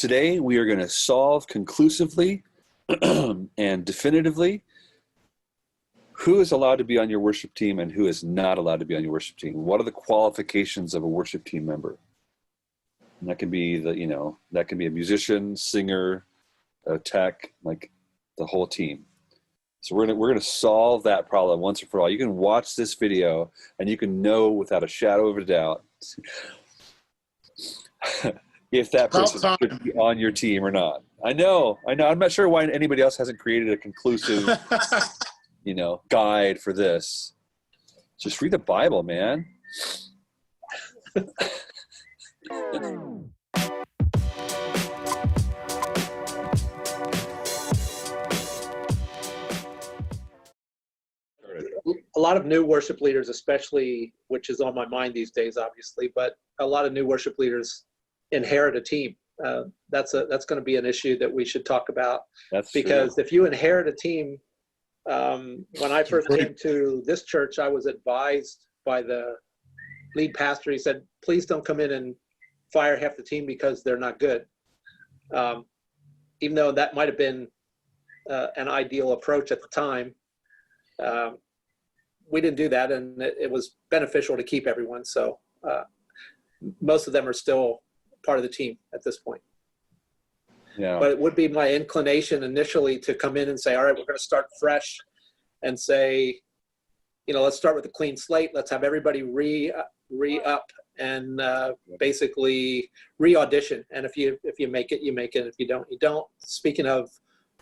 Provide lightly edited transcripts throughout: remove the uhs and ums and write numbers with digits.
today we are going to solve conclusively and definitively who is allowed to be on your worship team and who is not allowed to be on your worship team. What are the qualifications of a worship team member? And that can be that can be a musician, singer, a tech, like the whole team. So we're gonna solve that problem once and for all. You can watch this video and you can know without a shadow of a doubt if that person should be on your team or not. I know. I'm not sure why anybody else hasn't created a conclusive, guide for this. Just read the Bible, man. A lot of new worship leaders, especially, which is on my mind these days, obviously, but a lot of new worship leaders inherit a team. That's going to be an issue that we should talk about. That's because true. If you inherit a team, when I first came to this church, I was advised by the lead pastor. He said, please don't come in and fire half the team because they're not good. Even though that might have been an ideal approach at the time, we didn't do that, and it was beneficial to keep everyone. So most of them are still part of the team at this point. Yeah. But it would be my inclination initially to come in and say, all right, we're going to start fresh and say, let's start with a clean slate. Let's have everybody re-up and basically re-audition. And if you make it, you make it. If you don't, you don't. Speaking of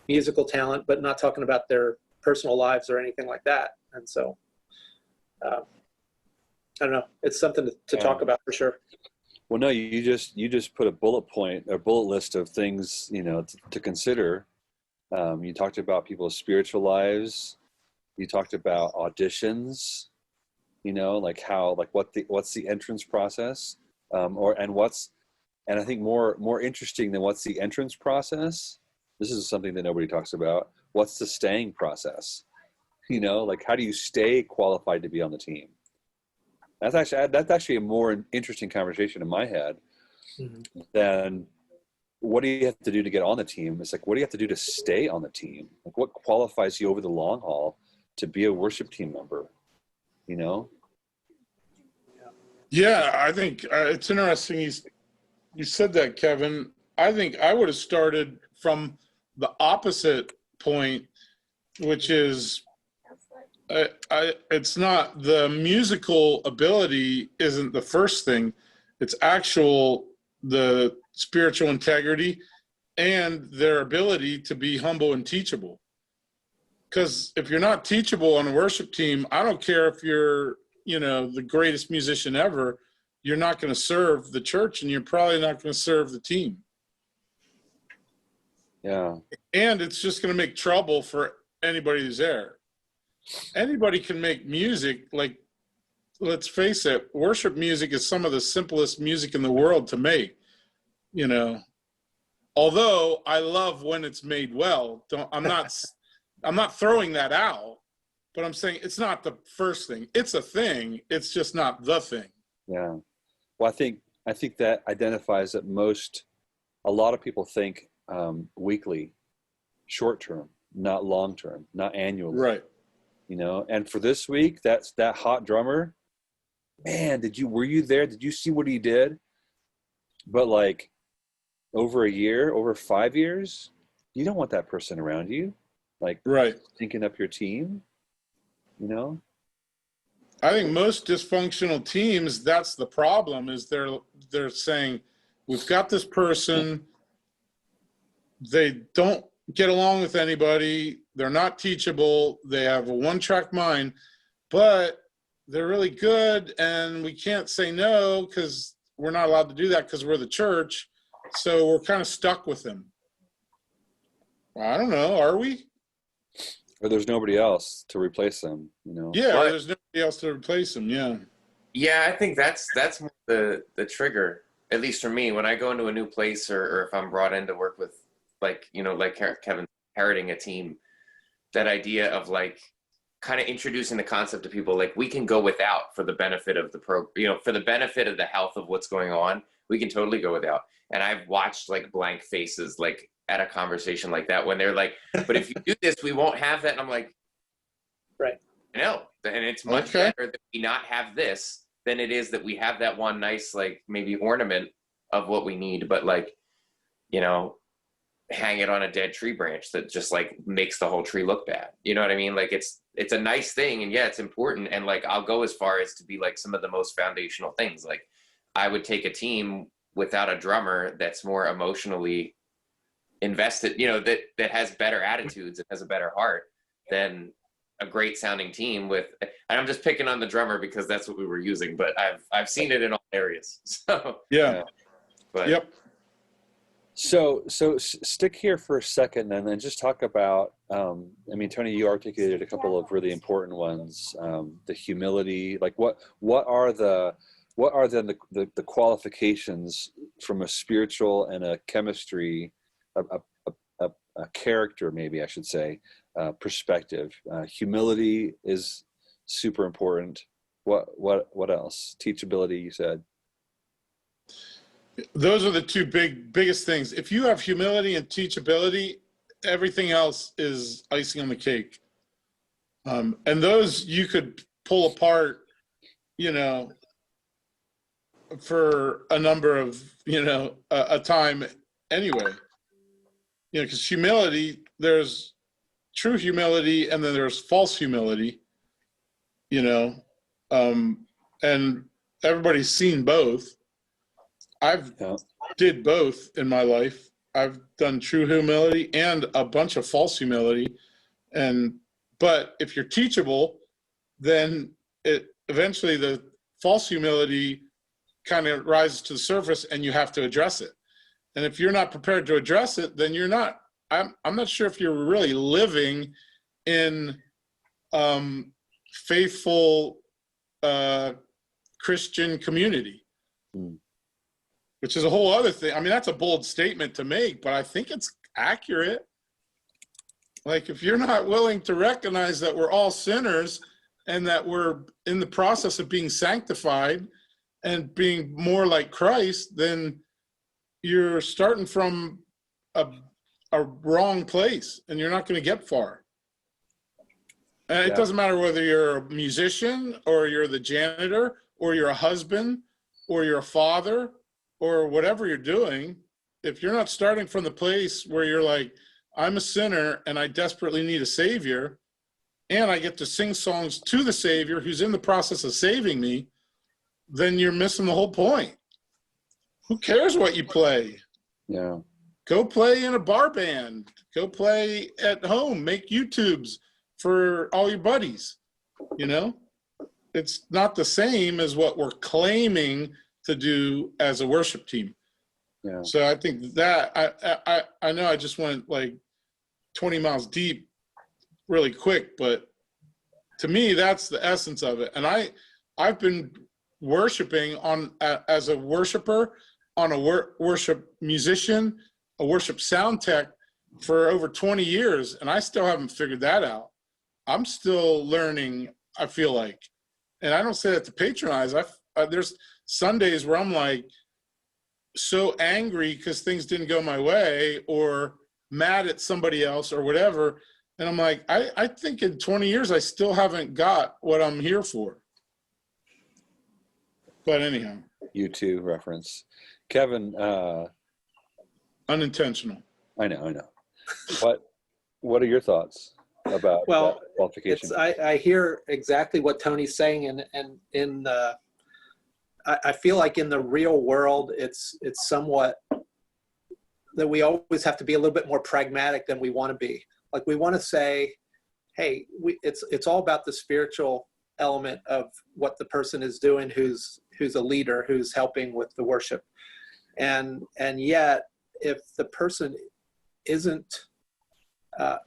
musical talent, but not talking about their personal lives or anything like that. And so, I don't know. It's something to talk about for sure. Well, no, you just put a bullet list of things, to consider. You talked about people's spiritual lives. You talked about auditions, what's the entrance process, and I think more interesting than what's the entrance process. This is something that nobody talks about. What's the staying process? How do you stay qualified to be on the team? That's actually a more interesting conversation in my head than what do you have to do to get on the team? It's like, what do you have to do to stay on the team? Like, what qualifies you over the long haul to be a worship team member? Yeah, I think it's interesting you said that, Kevin. I think I would have started from the opposite point, which is it's not the musical ability isn't the first thing. It's the spiritual integrity and their ability to be humble and teachable. Because if you're not teachable on a worship team, I don't care if you're, the greatest musician ever, you're not going to serve the church and you're probably not going to serve the team. Yeah. And it's just going to make trouble for anybody who's there. Anybody can make music. Like, let's face it, worship music is some of the simplest music in the world to make, although I love when it's made well. I'm not throwing that out, but I'm saying it's not the first thing. It's a thing. It's just not the thing. Yeah. Well, I think that identifies that a lot of people think weekly, short term, not long term, not annually. Right. And for this week, that hot drummer, man, were you there? Did you see what he did? But like over a year, over 5 years, you don't want that person around you. Like, right. Thinking up your team, I think most dysfunctional teams, that's the problem, is they're saying, we've got this person, they don't get along with anybody, they're not teachable, they have a one-track mind, but they're really good, and we can't say no because we're not allowed to do that because we're the church, so we're kind of stuck with them. I don't know, are we? Or there's nobody else to replace them, Yeah, there's nobody else to replace them, yeah. Yeah, I think that's more the trigger, at least for me, when I go into a new place or if I'm brought in to work with, like Kevin, inheriting a team, that idea of like kind of introducing the concept to people, like we can go without for the benefit of the for the benefit of the health of what's going on. we can totally go without. And I've watched like blank faces like at a conversation like that when they're like, but if you do this, we won't have that. And I'm like, Right. no. And it's much better that we not have this than it is that we have that one nice, like maybe ornament of what we need, but like, you know, hang it on a dead tree branch that just like makes the whole tree look bad. You know what I mean? Like it's a nice thing, and yeah, it's important. And like, I'll go as far as to be like some of the most foundational things. Like I would take a team without a drummer that's more emotionally invested, you know, that has better attitudes and has a better heart than a great sounding team with, and I'm just picking on the drummer because that's what we were using, but I've seen it in all areas. So Yeah. But Yep. So stick here for a second and then just talk about, I mean, Tony, you articulated a couple of really important ones, the humility, like what are then the qualifications from a spiritual and a chemistry, a character, maybe I should say, perspective. Humility is super important. What else? Teachability, you said. Those are the two biggest things. If you have humility and teachability, everything else is icing on the cake. And those you could pull apart, you know, for a number of, you know, a time anyway. You know, because humility, there's true humility and then there's false humility, you know, and everybody's seen both. I've did both in my life. I've done true humility and a bunch of false humility. But if you're teachable, then eventually the false humility kind of rises to the surface and you have to address it. And if you're not prepared to address it, then you're not, I'm not sure if you're really living in faithful Christian community. Which is a whole other thing. I mean, that's a bold statement to make, but I think it's accurate. Like, if you're not willing to recognize that we're all sinners and that we're in the process of being sanctified and being more like Christ, then you're starting from a wrong place and you're not going to get far. And it doesn't matter whether you're a musician or you're the janitor or you're a husband or you're a father or whatever you're doing. If you're not starting from the place where you're like, I'm a sinner and I desperately need a savior, and I get to sing songs to the savior who's in the process of saving me, then you're missing the whole point. Who cares what you play? Yeah. Go play in a bar band. Go play at home. Make YouTubes for all your buddies. You know, it's not the same as what we're claiming to do as a worship team. Yeah. So I think that I know I just went like 20 miles deep really quick, but to me, that's the essence of it. And I've been worshiping as a worshiper, on a worship musician, a worship sound tech for over 20 years, and I still haven't figured that out. I'm still learning, I feel like. And I don't say that to patronize. There's Sundays where I'm like so angry because things didn't go my way, or mad at somebody else or whatever. And I'm like, I think in 20 years, I still haven't got what I'm here for. But anyhow. U2 reference. Kevin. Unintentional. I know. What are your thoughts about that qualification? I hear exactly what Tony's saying, and I feel like in the real world, it's somewhat that we always have to be a little bit more pragmatic than we want to be. Like, we want to say, hey, it's all about the spiritual element of what the person is doing who's a leader, who's helping with the worship. And yet, if the person isn't,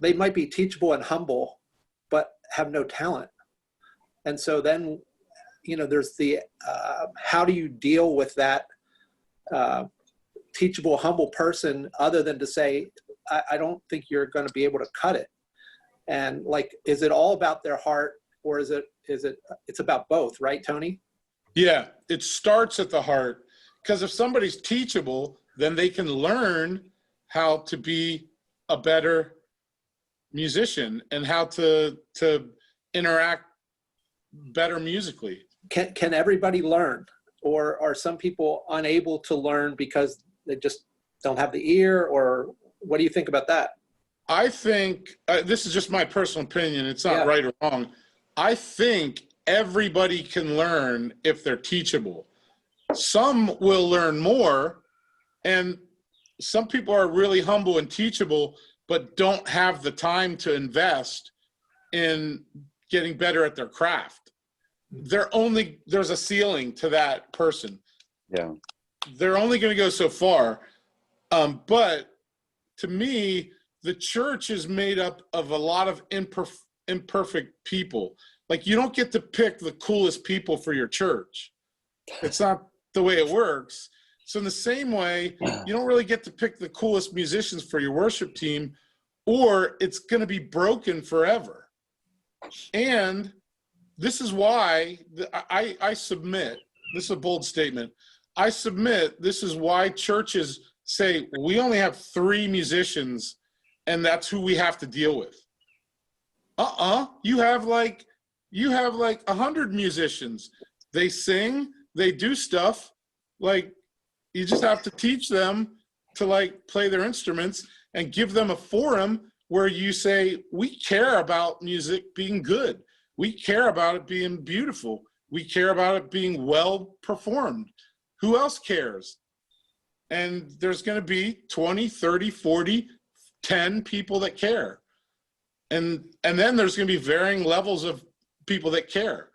they might be teachable and humble, but have no talent. And so then, you know, there's the, how do you deal with that teachable, humble person, other than to say, I don't think you're going to be able to cut it. And like, is it all about their heart, or it's about both, right, Tony? Yeah, it starts at the heart, because if somebody's teachable, then they can learn how to be a better musician and how to interact better musically. Can everybody learn, or are some people unable to learn because they just don't have the ear, or what do you think about that? I think this is just my personal opinion. It's not Yeah. right or wrong. I think everybody can learn if they're teachable. Some will learn more, and some people are really humble and teachable, but don't have the time to invest in getting better at their craft. There's a ceiling to that person. Yeah. They're only going to go so far. But to me, the church is made up of a lot of imperfect people. Like, you don't get to pick the coolest people for your church. It's not the way it works. So in the same way, you don't really get to pick the coolest musicians for your worship team, or it's going to be broken forever. And this is why I submit, this is a bold statement, I submit this is why churches say we only have 3 musicians and that's who we have to deal with. You have like 100 musicians. They sing, they do stuff. Like, you just have to teach them to like play their instruments and give them a forum where you say, we care about music being good. We care about it being beautiful. We care about it being well performed. Who else cares? And there's going to be 20, 30, 40, 10 people that care. And then there's going to be varying levels of people that care.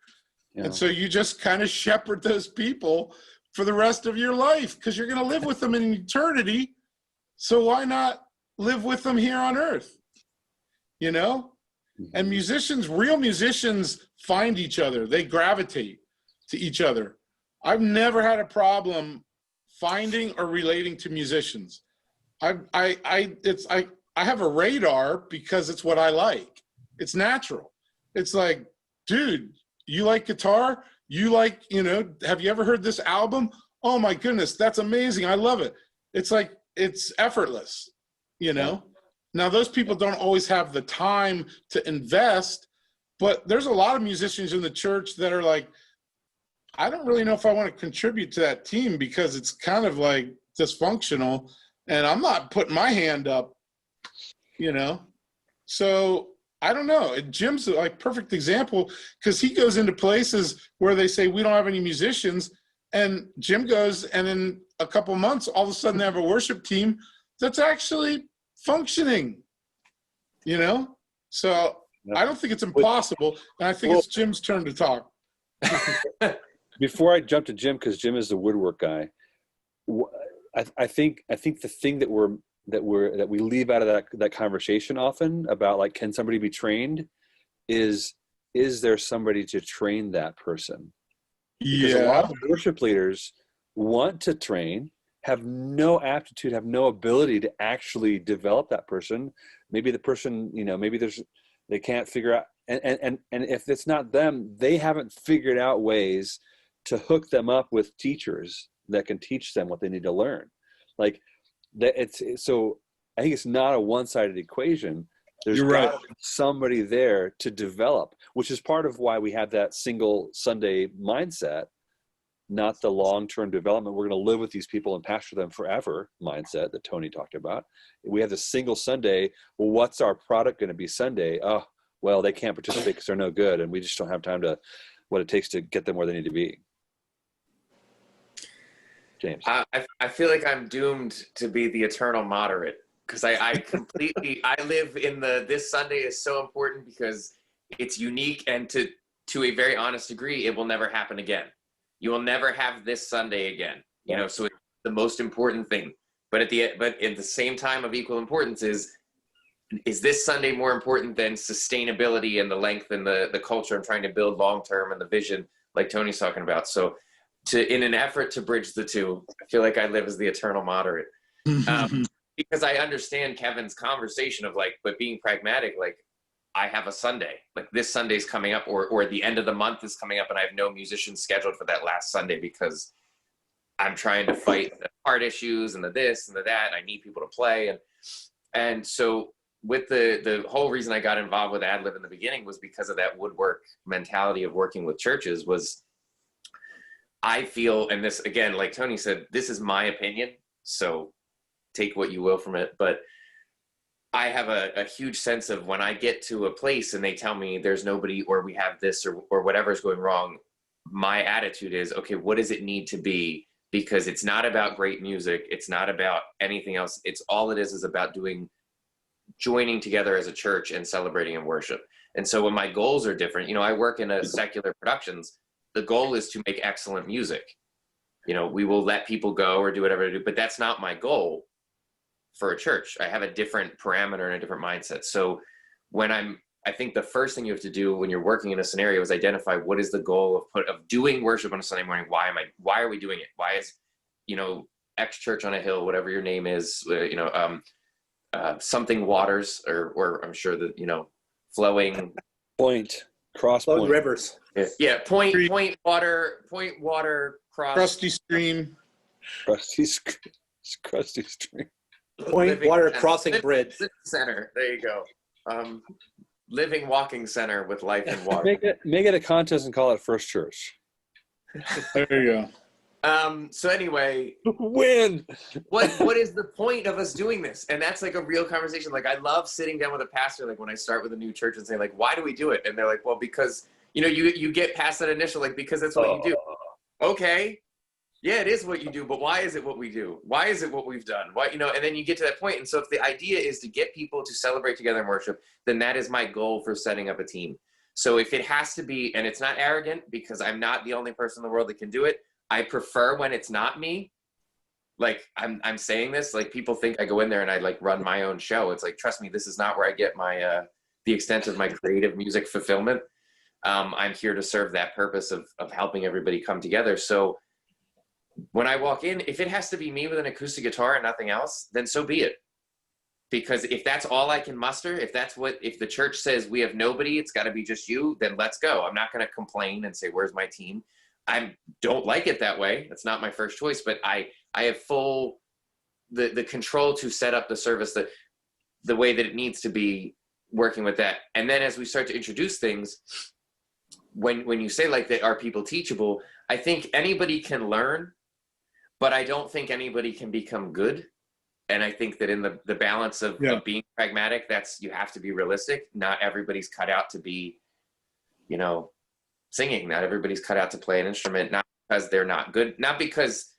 Yeah. And so you just kind of shepherd those people for the rest of your life, because you're going to live with them in eternity. So why not live with them here on earth? You know? And musicians, real musicians, find each other. They gravitate to each other. I've never had a problem finding or relating to musicians. I have a radar because it's what I like. It's natural. It's like, dude, you like guitar? You like, have you ever heard this album? Oh my goodness, that's amazing. I love it. It's like, it's effortless, Now, those people don't always have the time to invest, but there's a lot of musicians in the church that are like, I don't really know if I want to contribute to that team because it's kind of like dysfunctional and I'm not putting my hand up, So I don't know. Jim's like perfect example because he goes into places where they say, we don't have any musicians. And Jim goes, and in a couple months, all of a sudden they have a worship team that's actually functioning, So I don't think it's impossible. And I think it's Jim's turn to talk. Before I jump to Jim, because Jim is the woodwork guy, I think the thing that we leave out of that conversation often about like, can somebody be trained, is there somebody to train that person? Because a lot of worship leaders want to train, have no aptitude, have no ability to actually develop that person. Maybe the person, maybe they can't figure out, and if it's not them, they haven't figured out ways to hook them up with teachers that can teach them what they need to learn. Like that, so I think it's not a one-sided equation. There's got to be somebody there to develop, which is part of why we have that single Sunday mindset, not the long-term development. We're going to live with these people and pastor them forever mindset that Tony talked about. We have the single Sunday. Well, what's our product going to be Sunday? Oh, well, they can't participate because they're no good. And we just don't have time to what it takes to get them where they need to be. James. I feel like I'm doomed to be the eternal moderate because I completely, I live in this Sunday is so important because it's unique, and to a very honest degree, it will never happen again. You will never have this Sunday again, so it's the most important thing. But at the same time of equal importance is this Sunday more important than sustainability and the length and the culture I'm trying to build long-term and the vision like Tony's talking about. So in an effort to bridge the two, I feel like I live as the eternal moderate. Because I understand Kevin's conversation of like, but being pragmatic, like I have a Sunday, like this Sunday's coming up or the end of the month is coming up and I have no musicians scheduled for that last Sunday because I'm trying to fight the heart issues and the this and the that, and I need people to play. And so with the whole reason I got involved with Adlib in the beginning was because of that woodwork mentality of working with churches. Was I feel, and this again, like Tony said, this is my opinion, so take what you will from it, but I have a huge sense of when I get to a place and they tell me there's nobody, or we have this, or whatever's going wrong, my attitude is, okay, what does it need to be? Because it's not about great music. It's not about anything else. It's all it is about joining together as a church and celebrating and worship. And so when my goals are different, you know, I work in a secular productions. The goal is to make excellent music. You know, we will let people go or do whatever to do, but that's not my goal for a church. I have a different parameter and a different mindset. So when I think the first thing you have to do when you're working in a scenario is identify what is the goal of doing worship on a Sunday morning. Why are we doing it? Why is, you know, X church on a hill, whatever your name is, you know, something waters, or I'm sure that, you know, flowing cross Flowing point. rivers. Yeah. Point water, cross. Crusty stream. Crusty stream. Point water crossing bridge. Center. There you go. Living walking center with life and water. Make it a contest and call it First Church. There you go. So anyway, Win. what is the point of us doing this? And that's like a real conversation. Like I love sitting down with a pastor, like when I start with a new church and saying like, why do we do it? And they're like, well, because, you know, you get past that initial, like, because that's what you do. Okay. Yeah, it is what you do, but why is it what we do? Why is it what we've done? Why, you know, and then you get to that point. And so if the idea is to get people to celebrate together and worship, then that is my goal for setting up a team. So if it has to be, and it's not arrogant because I'm not the only person in the world that can do it. I prefer when it's not me. Like I'm saying this, like people think I go in there and I like run my own show. It's like, trust me, this is not where I get my, the extent of my creative music fulfillment. I'm here to serve that purpose of helping everybody come together. So when I walk in, if it has to be me with an acoustic guitar and nothing else, then so be it. Because if that's all I can muster, if the church says we have nobody, it's got to be just you, then let's go. I'm not going to complain and say, where's my team? I don't like it that way. That's not my first choice, but I have full, the control to set up the service the way that it needs to be, working with that. And then as we start to introduce things, when you say like that, are people teachable? I think anybody can learn, but I don't think anybody can become good. And I think that in the balance of being pragmatic, you have to be realistic. Not everybody's cut out to be, you know, singing. Not everybody's cut out to play an instrument, not because they're not good, not because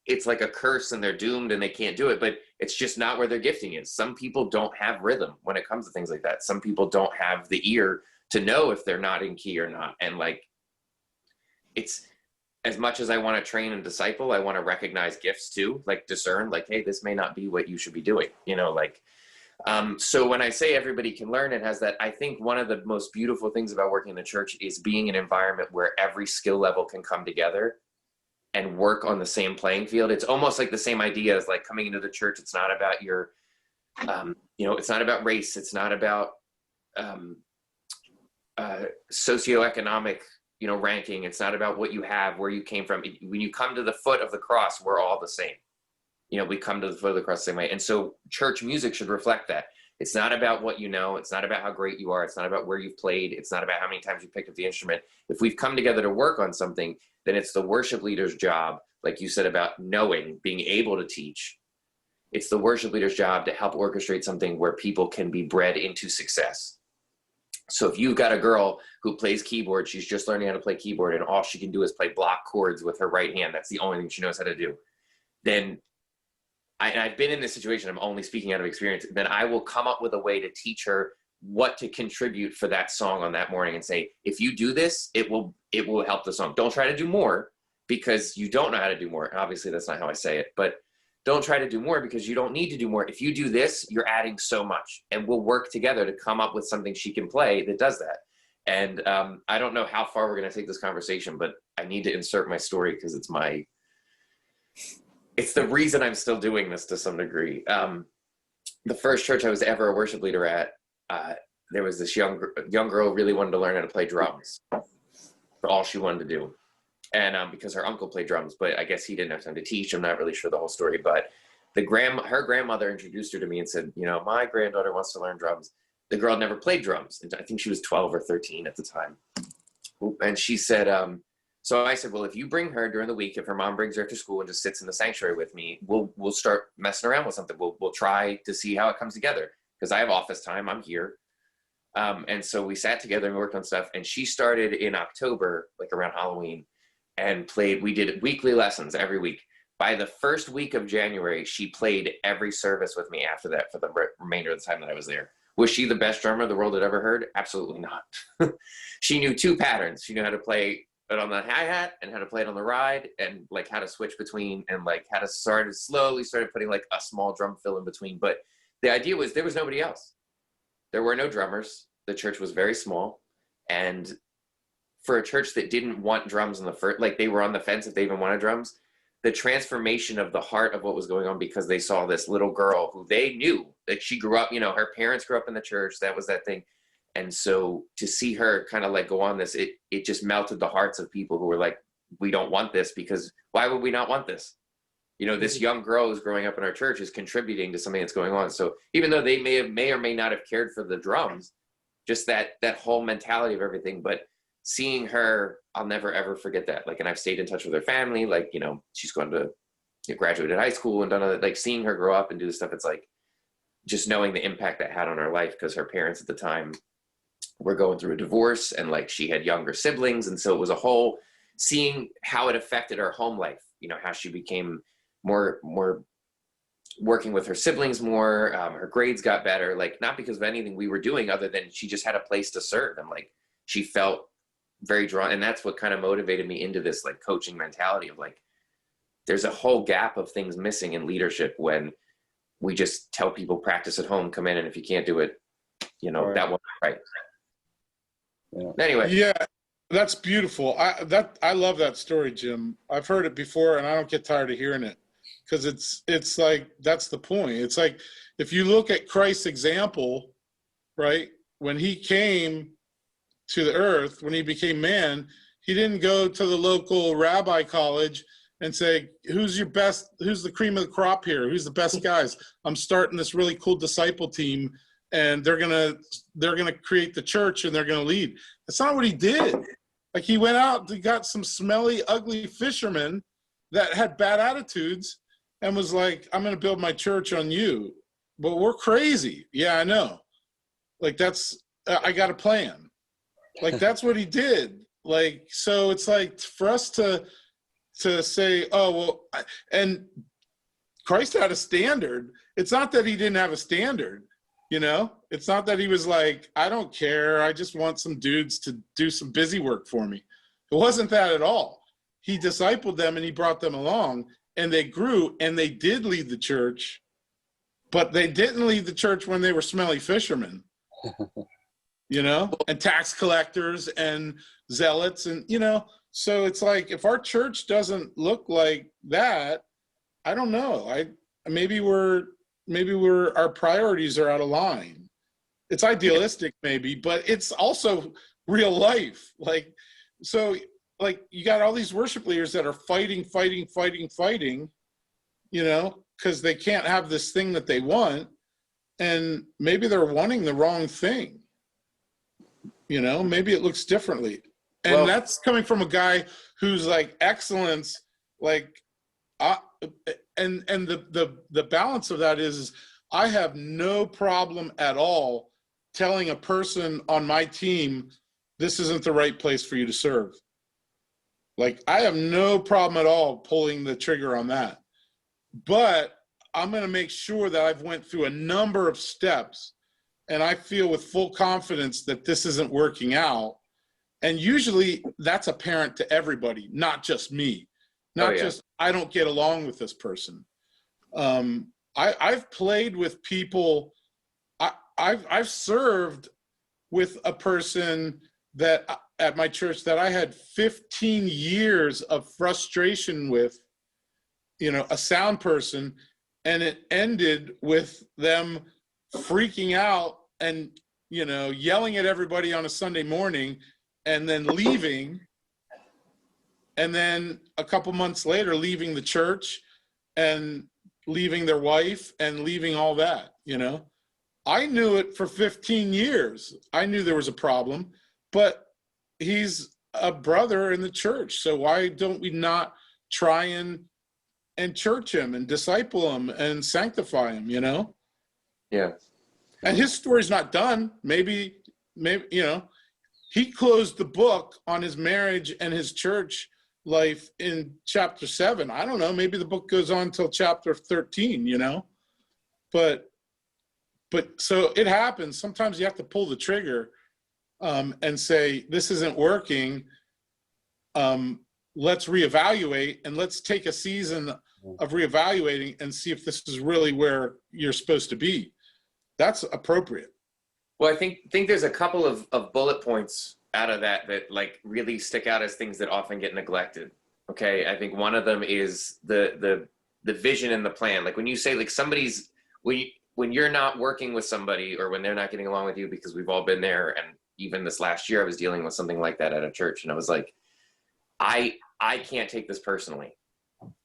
it's like a curse and they're doomed and they can't do it, but it's just not where their gifting is. Some people don't have rhythm when it comes to things like that. Some people don't have the ear to know if they're not in key or not. And like, it's, as much as I want to train and disciple, I want to recognize gifts too, like discern, like, hey, this may not be what you should be doing, you know, like, so when I say everybody can learn, it has that. I think one of the most beautiful things about working in the church is being an environment where every skill level can come together and work on the same playing field. It's almost like the same idea as like coming into the church. It's not about your, you know, it's not about race. It's not about socioeconomic, you know, ranking. It's not about what you have, where you came from. When you come to the foot of the cross, we're all the same. You know, we come to the foot of the cross the same way. And so church music should reflect that. It's not about what you know. It's not about how great you are. It's not about where you've played. It's not about how many times you picked up the instrument. If we've come together to work on something, then it's the worship leader's job, like you said about knowing, being able to teach. It's the worship leader's job to help orchestrate something where people can be bred into success. So if you've got a girl who plays keyboard, she's just learning how to play keyboard and all she can do is play block chords with her right hand. That's the only thing she knows how to do. Then I've been in this situation, I'm only speaking out of experience, then I will come up with a way to teach her what to contribute for that song on that morning and say, if you do this, it will help the song. Don't try to do more because you don't know how to do more. And obviously that's not how I say it, but don't try to do more because you don't need to do more. If you do this, you're adding so much, and we'll work together to come up with something she can play that does that. And I don't know how far we're going to take this conversation, but I need to insert my story because it's the reason I'm still doing this to some degree. The first church I was ever a worship leader at, there was this young girl who really wanted to learn how to play drums. For all she wanted to do. and because her uncle played drums, but I guess he didn't have time to teach. I'm not really sure the whole story, but her grandmother introduced her to me and said, you know, my granddaughter wants to learn drums. The girl never played drums, and I think she was 12 or 13 at the time. And she said, so I said, well, if you bring her during the week, if her mom brings her to school and just sits in the sanctuary with me, we'll start messing around with something. We'll try to see how it comes together, because I have office time. I'm here. And so we sat together and worked on stuff. And she started in October, like around Halloween, and played. We did weekly lessons every week. By the first week of January, she played every service with me after that for the remainder of the time that I was there. Was she the best drummer the world had ever heard? Absolutely not. She knew 2 patterns. She knew how to play it on the hi-hat and how to play it on the ride, and like how to switch between, and like how to slowly started putting like a small drum fill in between. But the idea was there was nobody else. There were no drummers. The church was very small. And for a church that didn't want drums in the first, like they were on the fence if they even wanted drums, the transformation of the heart of what was going on, because they saw this little girl who they knew that she grew up, you know, her parents grew up in the church. That was that thing. And so to see her kind of like go on this, it just melted the hearts of people who were like, we don't want this, because why would we not want this? You know, this young girl who's growing up in our church is contributing to something that's going on. So even though they may or may not have cared for the drums, just that whole mentality of everything, but seeing her, I'll never ever forget that. Like, and I've stayed in touch with her family. Like, you know, she's gone to graduated high school and done other, like seeing her grow up and do this stuff. It's like just knowing the impact that had on her life, because her parents at the time were going through a divorce, and like she had younger siblings. And so it was a whole seeing how it affected her home life, you know, how she became more working with her siblings more. Her grades got better, like not because of anything we were doing other than she just had a place to serve. And like, she felt very drawn. And that's what kind of motivated me into this like coaching mentality of like, there's a whole gap of things missing in leadership when we just tell people practice at home, come in, and if you can't do it, you know, that won't be right. Yeah. Anyway. Yeah, that's beautiful. I love that story, Jim. I've heard it before and I don't get tired of hearing it, because it's like, that's the point. It's like, if you look at Christ's example, right? When he came to the earth, when he became man, he didn't go to the local rabbi college and say, who's the cream of the crop here? Who's the best guys? I'm starting this really cool disciple team, and they're gonna create the church and they're gonna lead. That's not what he did. Like, he went out, he got some smelly, ugly fishermen that had bad attitudes and was like, I'm gonna build my church on you. But we're crazy. Yeah, I know. Like, I got a plan. Like, that's what he did. Like, so it's like, for us to say, oh, well, and Christ had a standard. It's not that he didn't have a standard, you know? It's not that he was like, I don't care, I just want some dudes to do some busy work for me. It wasn't that at all. He discipled them and he brought them along, and they grew, and they did lead the church, but they didn't lead the church when they were smelly fishermen. You know, and tax collectors and zealots, and, you know, so it's like, if our church doesn't look like that, I don't know. Maybe our priorities are out of line. It's idealistic maybe, but it's also real life. Like, so like, you got all these worship leaders that are fighting, you know, because they can't have this thing that they want, and maybe they're wanting the wrong thing. You know, maybe it looks differently. And well, that's coming from a guy who's like excellence, like, and the balance of that is I have no problem at all telling a person on my team, this isn't the right place for you to serve. Like, I have no problem at all pulling the trigger on that. But I'm going to make sure that I've went through a number of steps, and I feel with full confidence that this isn't working out. And usually that's apparent to everybody, not just me. Not just, I don't get along with this person. I've played with people. I've served with a person that at my church that I had 15 years of frustration with, you know, a sound person, and it ended with them freaking out and, you know, yelling at everybody on a Sunday morning and then leaving. and then a couple months later leaving the church and leaving their wife and leaving all that, you know. I knew it for 15 years. I knew there was a problem, but he's a brother in the church. So why don't we not try and church him and disciple him and sanctify him, you know? Yeah. And his story's not done. Maybe, you know, he closed the book on his marriage and his church life in chapter 7. I don't know. Maybe the book goes on till chapter 13, you know? But so it happens. Sometimes you have to pull the trigger and say, this isn't working. Let's reevaluate, and let's take a season of reevaluating and see if this is really where you're supposed to be. That's appropriate. Well, I think there's a couple of bullet points out of that like really stick out as things that often get neglected. Okay. I think one of them is the vision and the plan. Like when you say like when you're not working with somebody or when they're not getting along with you, because we've all been there. And even this last year I was dealing with something like that at a church, and I was like, I can't take this personally.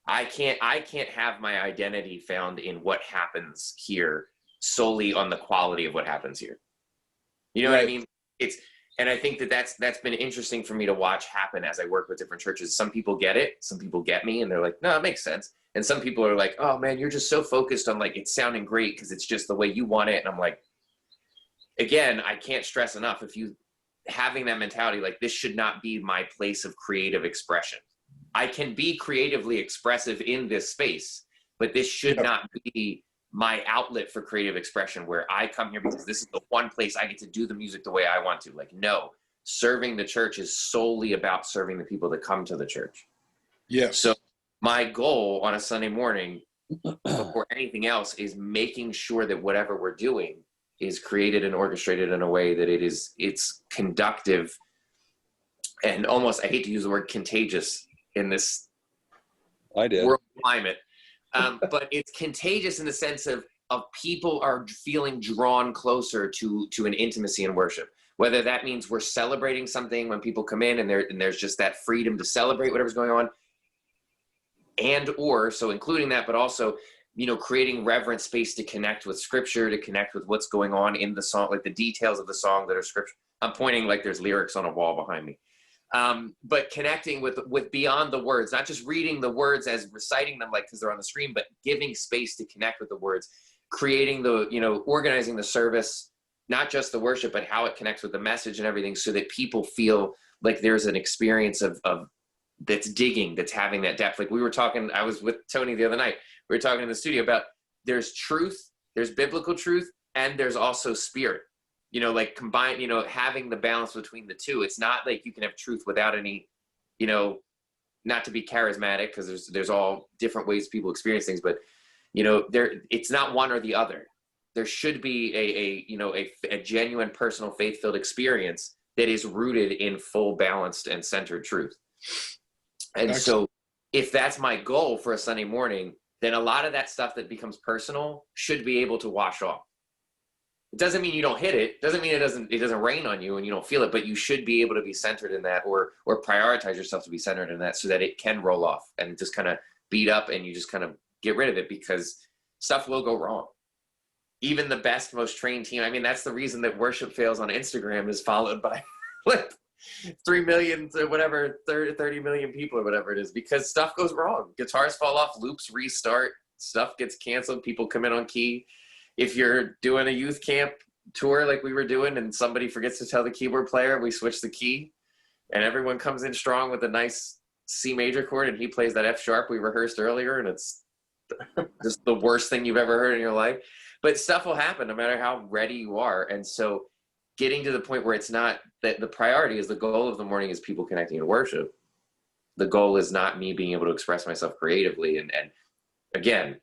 I can't have my identity found in what happens here solely on the quality of what happens here. You know what I mean? And I think that's been interesting for me to watch happen as I work with different churches. Some people get it, some people get me, and they're like, no, it makes sense. And some people are like, oh man, you're just so focused on like, it's sounding great because it's just the way you want it. And I'm like, again, I can't stress enough, if you having that mentality, like this should not be my place of creative expression. I can be creatively expressive in this space, but this should not be my outlet for creative expression where I come here because this is the one place I get to do the music the way I want to. Like, no, serving the church is solely about serving the people that come to the church. Yes. So my goal on a Sunday morning before anything else is making sure that whatever we're doing is created and orchestrated in a way that it's conductive and almost, I hate to use the word contagious in this world climate. But it's contagious in the sense of people are feeling drawn closer to an intimacy in worship. Whether that means we're celebrating something when people come in and there's just that freedom to celebrate whatever's going on, so including that, but also, you know, creating reverent space to connect with scripture, to connect with what's going on in the song, like the details of the song that are scripture. I'm pointing like there's lyrics on a wall behind me. But connecting with beyond the words, not just reading the words as reciting them like because they're on the screen, but giving space to connect with the words, creating organizing the service, not just the worship, but how it connects with the message and everything, so that people feel like there's an experience of that's digging, that's having that depth. Like we were talking, I was with Tony the other night, we were talking in the studio about there's truth, there's biblical truth, and there's also spirit. You know, like combine, you know, having the balance between the two. It's not like you can have truth without any, you know, not to be charismatic, because there's all different ways people experience things, but you know, it's not one or the other. There should be a genuine personal faith-filled experience that is rooted in full balanced and centered truth. And Excellent. So if that's my goal for a Sunday morning, then a lot of that stuff that becomes personal should be able to wash off. It doesn't mean you don't hit it. Doesn't mean it doesn't rain on you and you don't feel it, but you should be able to be centered in that, or prioritize yourself to be centered in that, so that it can roll off and just kind of beat up and you just kind of get rid of it, because stuff will go wrong. Even the best, most trained team. I mean, that's the reason that worship fails on Instagram is followed by like 3 million to whatever, 30 million people or whatever it is, because stuff goes wrong. Guitars fall off, loops restart, stuff gets canceled, people come in on key. If you're doing a youth camp tour like we were doing and somebody forgets to tell the keyboard player, we switch the key and everyone comes in strong with a nice C major chord and he plays that F sharp we rehearsed earlier, and it's just the worst thing you've ever heard in your life. But stuff will happen no matter how ready you are. And so getting to the point where it's not that the priority is, the goal of the morning is people connecting in worship. The goal is not me being able to express myself creatively. And again,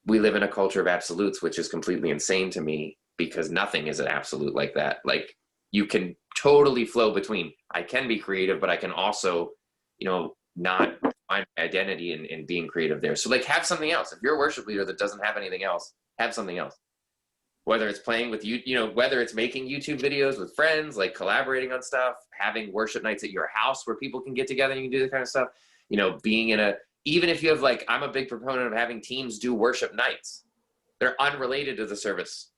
we live in a culture of absolutes, which is completely insane to me, because nothing is an absolute like that. Like you can totally flow between, I can be creative, but I can also, you know, not find my identity in being creative there. So like have something else. If you're a worship leader that doesn't have anything else, have something else. whether it's playing with you, whether it's making YouTube videos with friends, like collaborating on stuff, having worship nights at your house where people can get together and you can do this kind of stuff, being even if you have I'm a big proponent of having teams do worship nights. They're unrelated to the service.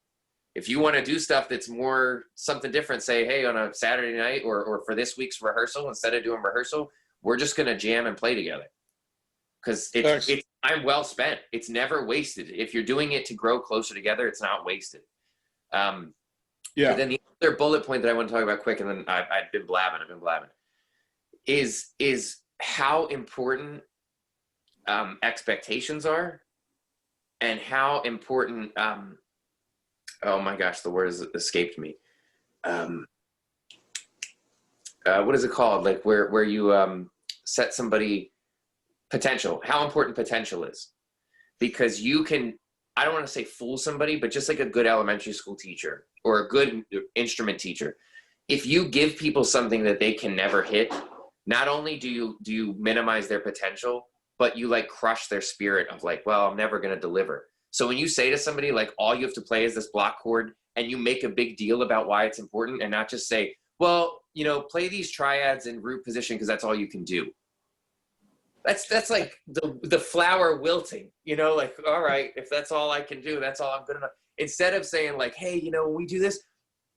If you want to do stuff that's more something different, say, hey, on a Saturday night or for this week's rehearsal, instead of doing rehearsal, we're just going to jam and play together. Because it's time well spent. It's never wasted. If you're doing it to grow closer together, it's not wasted. Yeah. But then the other bullet point that I want to talk about quick, and then I've been blabbing, is how important expectations are, and how important. Oh my gosh, the word has escaped me. What is it called? Like where you set somebody. Potential, how important potential is. Because you can, I don't want to say fool somebody, but just like a good elementary school teacher or a good instrument teacher, if you give people something that they can never hit, not only do you minimize their potential, but you crush their spirit of well, I'm never going to deliver. So when you say to somebody all you have to play is this block chord, and you make a big deal about why it's important, and not just say, well, play these triads in root position because that's all you can do. That's like the flower wilting, all right, if that's all I can do, that's all I'm good enough. Instead of saying hey, when we do this,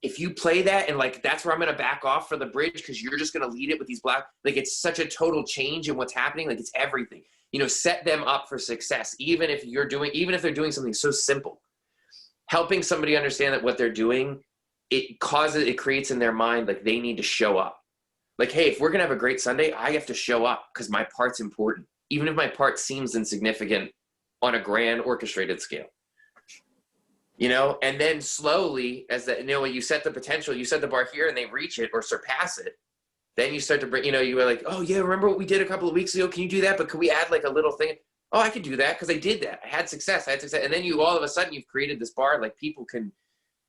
if you play that and that's where I'm going to back off for the bridge because you're just going to lead it with these black, it's such a total change in what's happening. It's everything, set them up for success. Even if they're doing something so simple, helping somebody understand that what they're doing, it creates in their mind, they need to show up. Hey, if we're going to have a great Sunday, I have to show up because my part's important, even if my part seems insignificant on a grand orchestrated scale. And then slowly, as when you set the potential, you set the bar here and they reach it or surpass it, then you start to bring, you were oh yeah, remember what we did a couple of weeks ago? Can you do that? But can we add a little thing? Oh, I could do that because I did that. I had success. And then all of a sudden you've created this bar, people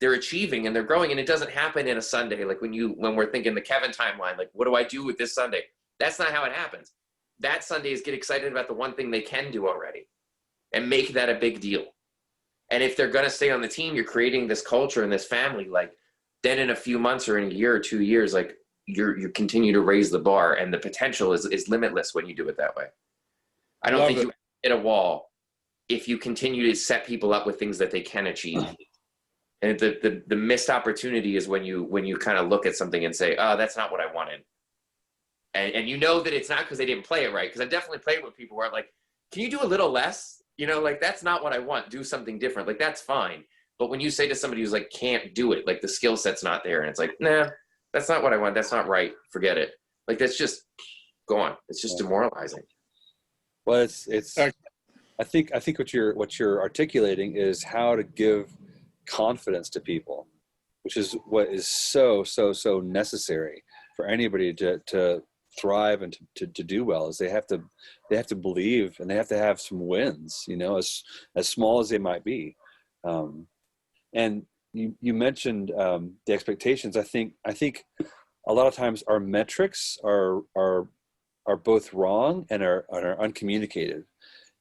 they're achieving and they're growing, and it doesn't happen in a Sunday. When we're thinking the Kevin timeline, what do I do with this Sunday? That's not how it happens. That Sunday is get excited about the one thing they can do already and make that a big deal. And if they're going to stay on the team, you're creating this culture and this family, then in a few months or in a year or 2 years, you continue to raise the bar, and the potential is limitless when you do it that way. I don't think you hit a wall if you continue to set people up with things that they can achieve. And the missed opportunity is when you kind of look at something and say, oh, that's not what I wanted. And that it's not because they didn't play it right. Because I definitely played with people where I'm can you do a little less? That's not what I want. Do something different. That's fine. But when you say to somebody who's can't do it, the skill set's not there, and it's nah, that's not what I want. That's not right. Forget it. That's just gone. It's just demoralizing. Well, it's. I think what you're articulating is how to give confidence to people, which is what is so necessary for anybody to thrive and to do well. Is they have to believe, and they have to have some wins, as small as they might be. And you mentioned the expectations. I think a lot of times our metrics are both wrong and are uncommunicated.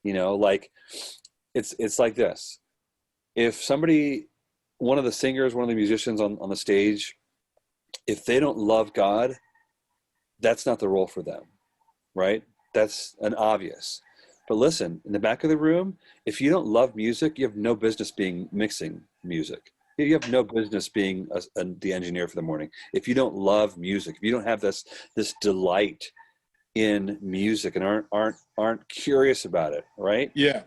It's like this. If one of the singers, one of the musicians on the stage, if they don't love God, that's not the role for them, right? That's an obvious. But listen, in the back of the room, if you don't love music, you have no business being mixing music. You have no business being the engineer for the morning. If you don't love music, if you don't have this delight in music and aren't curious about it, right? Yeah.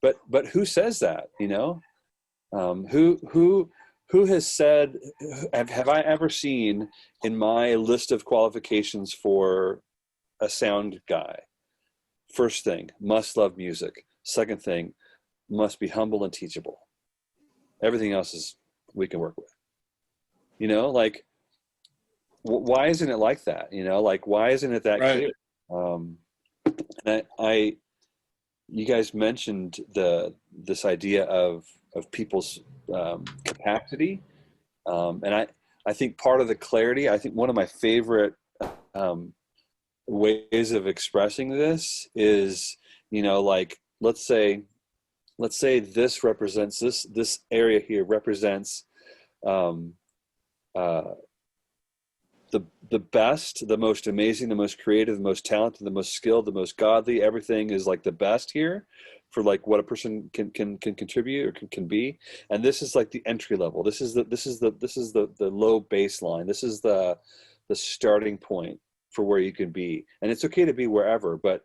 But who says that? Who has said? Have I ever seen in my list of qualifications for a sound guy? First thing, must love music. Second thing, must be humble and teachable. Everything else is we can work with. Why isn't it like that? Why isn't it that right. clear? And you guys mentioned this idea of people's capacity, and I think part of the clarity. I think one of my favorite ways of expressing this is, let's say let's say this represents this area here represents the best, the most amazing, the most creative, the most talented, the most skilled, the most godly. Everything is like the best here for like what a person can contribute or can be. And this is like the entry level. This is the low baseline. This is the starting point for where you can be. And it's okay to be wherever, but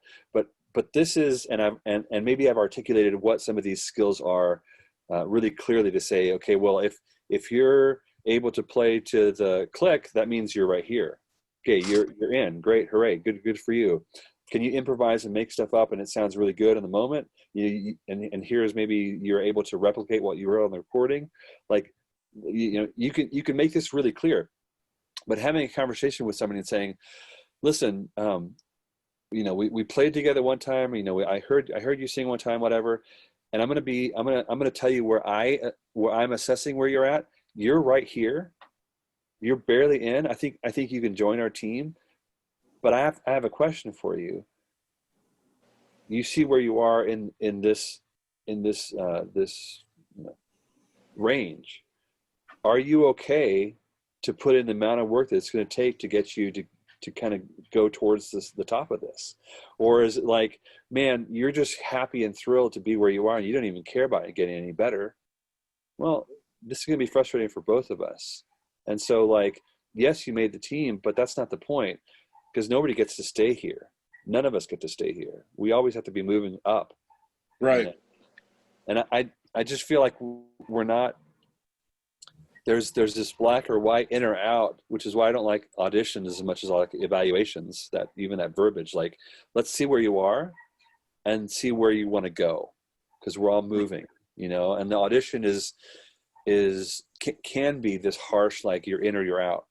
this is, and maybe I've articulated what some of these skills are really clearly to say, okay, well, if you're able to play to the click, that means you're right here. Okay, you're in. Great, hooray, good for you. Can you improvise and make stuff up and it sounds really good in the moment? And here's maybe you're able to replicate what you wrote on the recording. Like, you can make this really clear. But having a conversation with somebody and saying, listen, we played together one time. I heard you sing one time, whatever. And I'm gonna tell you where I'm assessing where you're at. You're right here. You're barely in. I think you can join our team. But I have a question for you. You see where you are in this range. Are you okay to put in the amount of work that it's going to take to get you to kind of go towards the top of this? Or is it like, man, you're just happy and thrilled to be where you are and you don't even care about it getting any better? Well, this is going to be frustrating for both of us. And so, like, yes, you made the team, but that's not the point, because nobody gets to stay here. None of us get to stay here. We always have to be moving up. Right. And I just feel like we're not, there's this black or white, in or out, which is why I don't like auditions as much as I like evaluations, that even that verbiage, like, let's see where you are and see where you want to go, because we're all moving, and the audition can be this harsh, like you're in or you're out.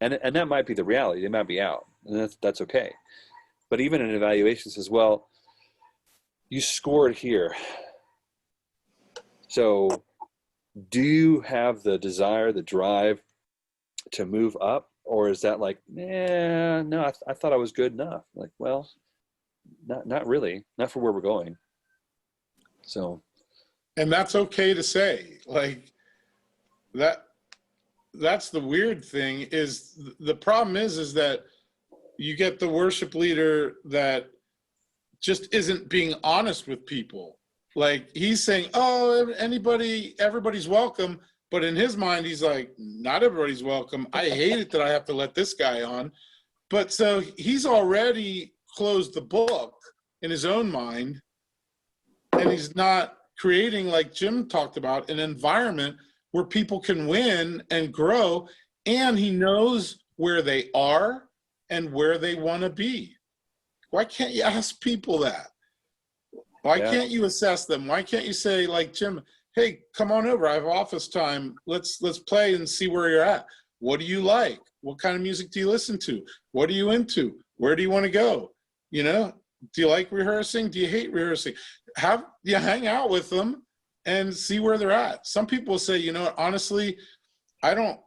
And that might be the reality. They might be out, and that's okay. But even an evaluation says, well, you scored here. So do you have the desire, the drive to move up? Or is that like, no, I thought I was good enough. Like, well, not really, not for where we're going. So. And that's okay to say. Like, that's the weird thing. Is the problem is that you get the worship leader that just isn't being honest with people. Like, he's saying, oh, everybody's welcome. But in his mind, he's like, not everybody's welcome. I hate it that I have to let this guy on. But so he's already closed the book in his own mind. And he's not creating, like Jim talked about, an environment where people can win and grow. And he knows where they are and where they want to be. Why can't you ask people that? Why can't you assess them? Why can't you say, like Jim, hey, come on over. I have office time. Let's play and see where you're at. What do you like? What kind of music do you listen to? What are you into? Where do you want to go? Do you like rehearsing? Do you hate rehearsing? Hang out with them and see where they're at. Some people say, honestly, I don't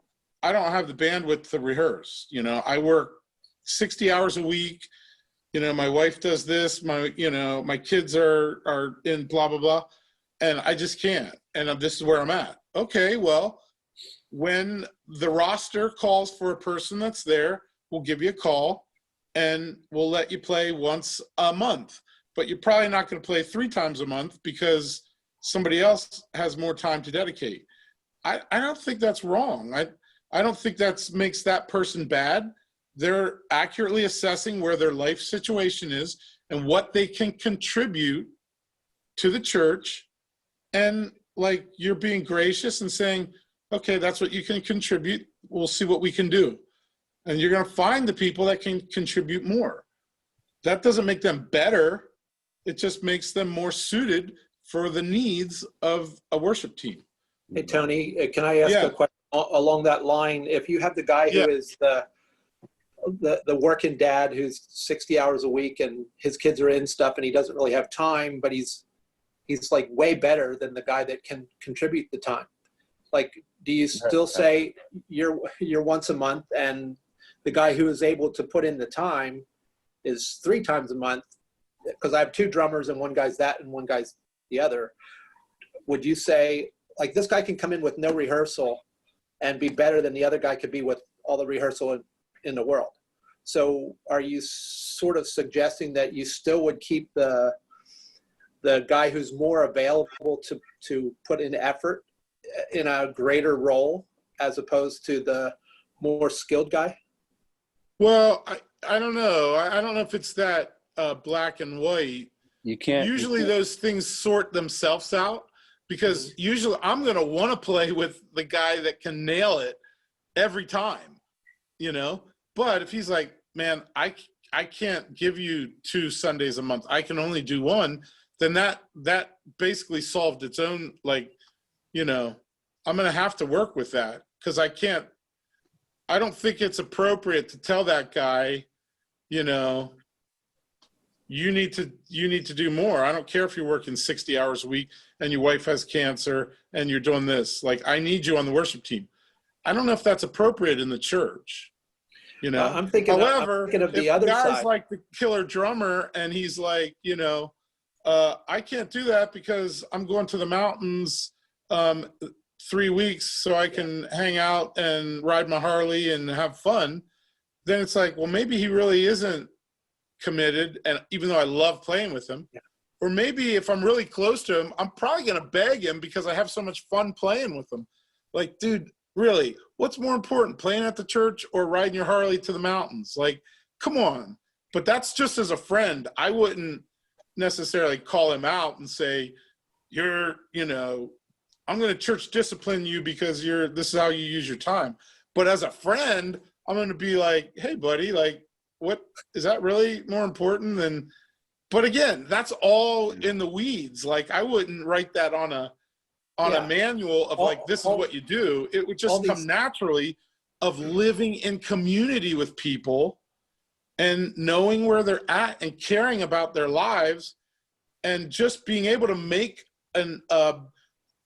have the bandwidth to rehearse. I work 60 hours a week. My wife does this, my kids are in blah, blah, blah. And I just can't. And this is where I'm at. Okay, well, when the roster calls for a person that's there, we'll give you a call and we'll let you play once a month. But you're probably not going to play 3 times a month because somebody else has more time to dedicate. I don't think that's wrong. I don't think that makes that person bad. They're accurately assessing where their life situation is and what they can contribute to the church. And like, you're being gracious and saying, okay, that's what you can contribute. We'll see what we can do. And you're going to find the people that can contribute more. That doesn't make them better. It just makes them more suited for the needs of a worship team. Hey, Tony, can I ask a question along that line? If you have the guy who is the working dad who's 60 hours a week and his kids are in stuff and he doesn't really have time, but he's like way better than the guy that can contribute the time. Like, do you still say you're once a month and the guy who is able to put in the time is 3 times a month? Because I have 2 drummers and one guy's that and one guy's the other, would you say, like, this guy can come in with no rehearsal and be better than the other guy could be with all the rehearsal in the world? So are you sort of suggesting that you still would keep the guy who's more available to put in effort in a greater role as opposed to the more skilled guy? Well, I don't know. I don't know if it's that black and white. You can't. Usually you can't- those things sort themselves out, because usually I'm going to want to play with the guy that can nail it every time, you know? But if he's like, man, I can't give you 2 Sundays a month, I can only do 1, then that basically solved its own, like, you know, I'm going to have to work with that, because I don't think it's appropriate to tell that guy, you know, you need to do more. I don't care if you're working 60 hours a week and your wife has cancer and you're doing this. Like, I need you on the worship team. I don't know if that's appropriate in the church, you know. I'm thinking of the other guy's side. like the killer drummer and he's like, you know, I can't do that because I'm going to the mountains 3 weeks so I can hang out and ride my Harley and have fun. Then it's like, well, maybe he really isn't committed, and even though I love playing with him, or maybe if I'm really close to him, I'm probably going to beg him because I have so much fun playing with him. Like, dude, really, what's more important, playing at the church or riding your Harley to the mountains? Like, come on. But that's just as a friend. I wouldn't necessarily call him out and say, you're, you know, I'm going to church discipline you because this is how you use your time. But as a friend, I'm going to be like, hey, buddy, like, what is that really more important than? But again, that's all in the weeds. Like, I wouldn't write that on a manual of like, this is what you do. It would just come naturally of living in community with people and knowing where they're at and caring about their lives and just being able to make a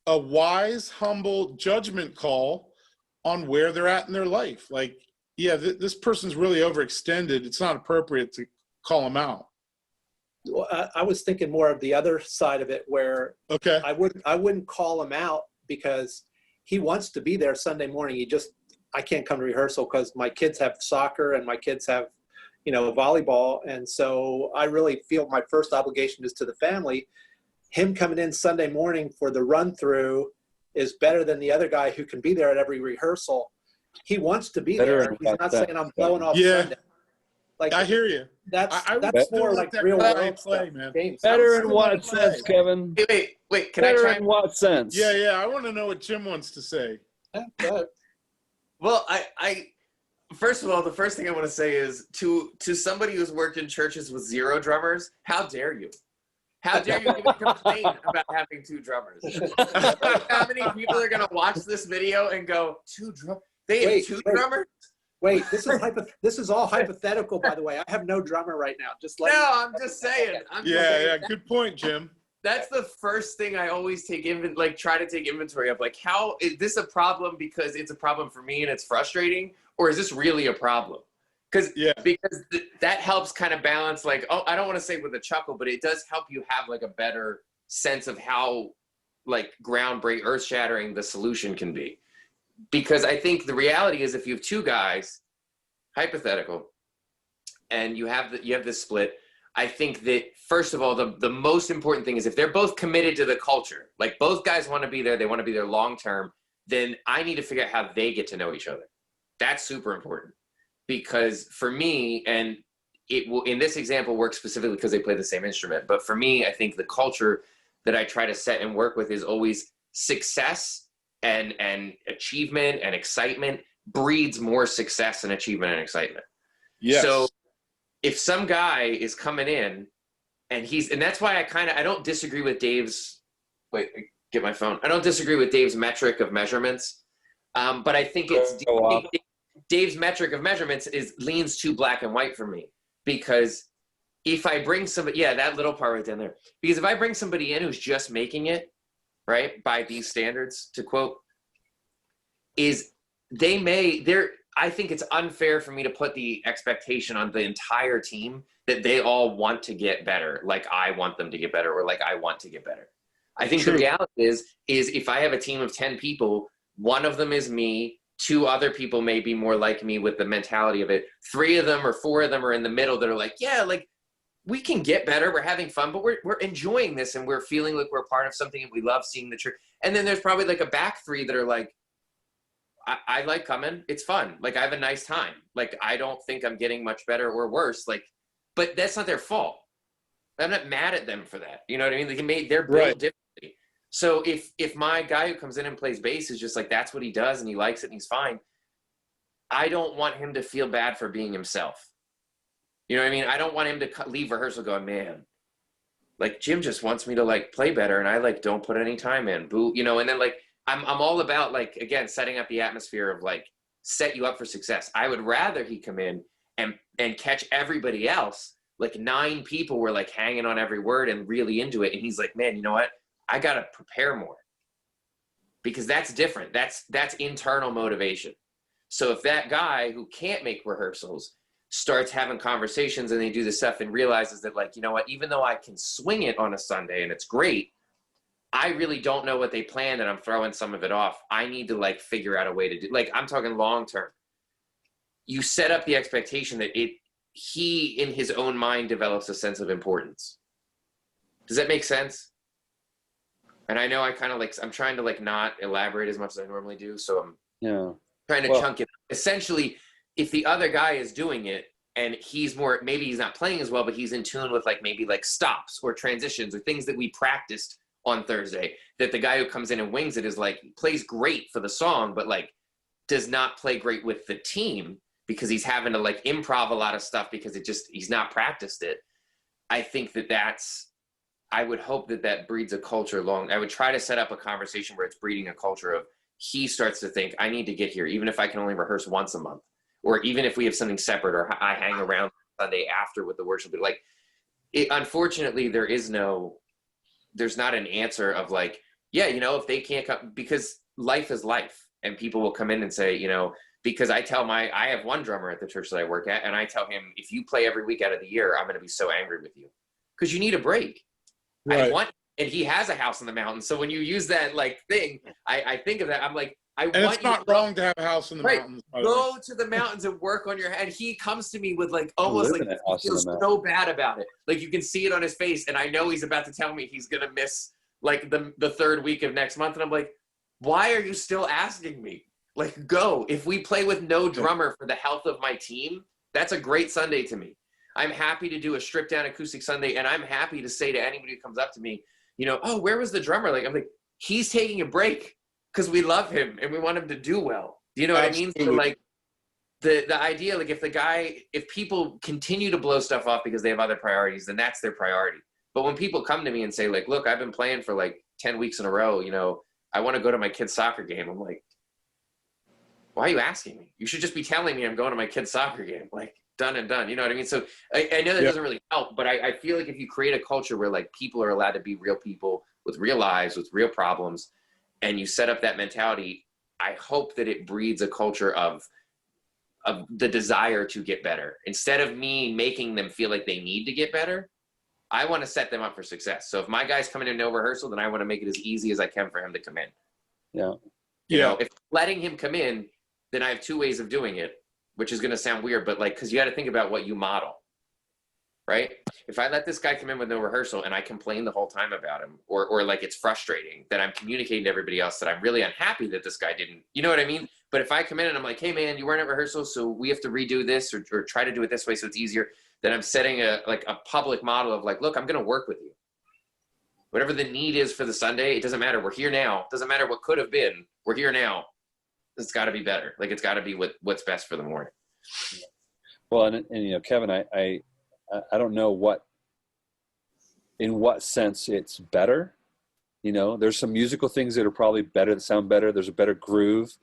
wise, humble judgment call on where they're at in their life. Like, yeah, this person's really overextended. It's not appropriate to call them out. Well, I was thinking more of the other side of it, where I wouldn't call him out because he wants to be there Sunday morning. I can't come to rehearsal because my kids have soccer and my kids have, you know, volleyball. And so I really feel my first obligation is to the family. Him coming in Sunday morning for the run through is better than the other guy who can be there at every rehearsal. He wants to be there. He's not saying I'm blowing off Sunday. Like, I hear you. That's would more like real world play, man. games. Better in what sense, Kevin? Wait, can I Better try? in what sense? Yeah, I want to know what Jim wants to say. Well, I first of all, the first thing I want to say is to somebody who's worked in churches with 0 drummers, how dare you? How dare you even complain about having 2 drummers? How many people are going to watch this video and go, 2 drummers? They have 2 drummers? Wait, this is all hypothetical, by the way. I have no drummer right now. I'm just saying. Good point, Jim. That's the first thing I always try to take inventory of. Like, how is this a problem because it's a problem for me and it's frustrating, or is this really a problem? Because that helps kind of balance, like, I don't want to say with a chuckle, but it does help you have like a better sense of how like groundbreaking, earth-shattering the solution can be. Because I think the reality is, if you have 2 guys, hypothetical, and you have this split, I think that first of all, the most important thing is if they're both committed to the culture, like both guys want to be there, they want to be there long term, then I need to figure out how they get to know each other. That's super important. Because for me, and it will in this example work specifically because they play the same instrument, but for me, I think the culture that I try to set and work with is always success and achievement and excitement breeds more success and achievement and excitement. Yes. So if some guy is coming in and that's why I don't disagree with Dave's, get my phone. I don't disagree with Dave's metric of measurements. But I think Dave's metric of measurements leans too black and white for me, because if I bring somebody, that little part right down there, because if I bring somebody in who's just making it, right, by these standards, to quote, I think it's unfair for me to put the expectation on the entire team that they all want to get better, like I want them to get better, or like I want to get better. I think True. the reality is if I have a team of 10 people, one of them is me, 2 other people may be more like me with the mentality of it. 3 of them or 4 of them are in the middle that are like, yeah, like we can get better. We're having fun, but we're enjoying this and we're feeling like we're part of something and we love seeing the truth. And then there's probably like a back 3 that are like, I like coming. It's fun. Like I have a nice time. Like I don't think I'm getting much better or worse. Like, but that's not their fault. I'm not mad at them for that. You know what I mean? They're built Right. differently. So if my guy who comes in and plays bass is just like, that's what he does and he likes it and he's fine, I don't want him to feel bad for being himself. You know what I mean? I don't want him to leave rehearsal going, man, like Jim just wants me to like play better and I like don't put any time in. Boo, you know, and then like I'm all about like, again, setting up the atmosphere of like set you up for success. I would rather he come in and catch everybody else. Like 9 people were like hanging on every word and really into it. And he's like, man, you know what? I got to prepare more because that's different. That's internal motivation. So if that guy who can't make rehearsals starts having conversations and they do this stuff and realizes that like, you know what, even though I can swing it on a Sunday and it's great, I really don't know what they planned and I'm throwing some of it off. I need to like figure out a way to do, like, I'm talking long-term. You set up the expectation that he in his own mind develops a sense of importance. Does that make sense? And I know I kind of like, I'm trying to like not elaborate as much as I normally do. So I'm trying to chunk it. Essentially, if the other guy is doing it and he's more, maybe he's not playing as well, but he's in tune with like maybe like stops or transitions or things that we practiced on Thursday, that the guy who comes in and wings it is like, plays great for the song, but like does not play great with the team because he's having to like improv a lot of stuff because he's not practiced it. I think I would hope that breeds a culture I would try to set up a conversation where it's breeding a culture of he starts to think I need to get here, even if I can only rehearse once a month, or even if we have something separate, or I hang around Sunday after with the worship. But like, unfortunately, there's not an answer of like, yeah, you know, if they can't come, because life is life, and people will come in and say, you know, because I have one drummer at the church that I work at, and I tell him, if you play every week out of the year, I'm going to be so angry with you because you need a break. Right. And he has a house in the mountains. So when you use that like thing, I think of that. I'm like, And it's not wrong to have a house in the mountains. By the way. Go to the mountains and work on your head. He comes to me with like almost like he feels so bad about it. Like you can see it on his face. And I know he's about to tell me he's going to miss like the 3rd week of next month. And I'm like, why are you still asking me? Like, go. If we play with no drummer for the health of my team, that's a great Sunday to me. I'm happy to do a stripped down acoustic Sunday. And I'm happy to say to anybody who comes up to me, you know, oh, where was the drummer? Like, I'm like, he's taking a break because we love him and we want him to do well. Do you know what I mean? So like the idea, like if people continue to blow stuff off because they have other priorities, then that's their priority. But when people come to me and say like, look, I've been playing for like 10 weeks in a row, you know, I want to go to my kid's soccer game. I'm like, why are you asking me? You should just be telling me I'm going to my kid's soccer game. Like, done and done. You know what I mean? So I know that doesn't really help, but I feel like if you create a culture where like people are allowed to be real people with real lives, with real problems, and you set up that mentality, I hope that it breeds a culture of the desire to get better. Instead of me making them feel like they need to get better, I want to set them up for success. So if my guy's coming in no rehearsal, then I want to make it as easy as I can for him to come in. Yeah. You know, if letting him come in, then I have 2 ways of doing it, which is going to sound weird, but like, because you got to think about what you model, right? If I let this guy come in with no rehearsal and I complain the whole time about him, or like it's frustrating, that I'm communicating to everybody else that I'm really unhappy that this guy didn't, you know what I mean? But if I come in and I'm like, hey man, you weren't at rehearsal, so we have to redo this or try to do it this way so it's easier, then I'm setting a public model of like, look, I'm going to work with you. Whatever the need is for the Sunday, it doesn't matter. We're here now. It doesn't matter what could have been. We're here now. It's got to be better. Like it's got to be what's best for the morning. Well, and you know, Kevin, I don't know in what sense it's better. You know, there's some musical things that are probably better, that sound better. There's a better groove,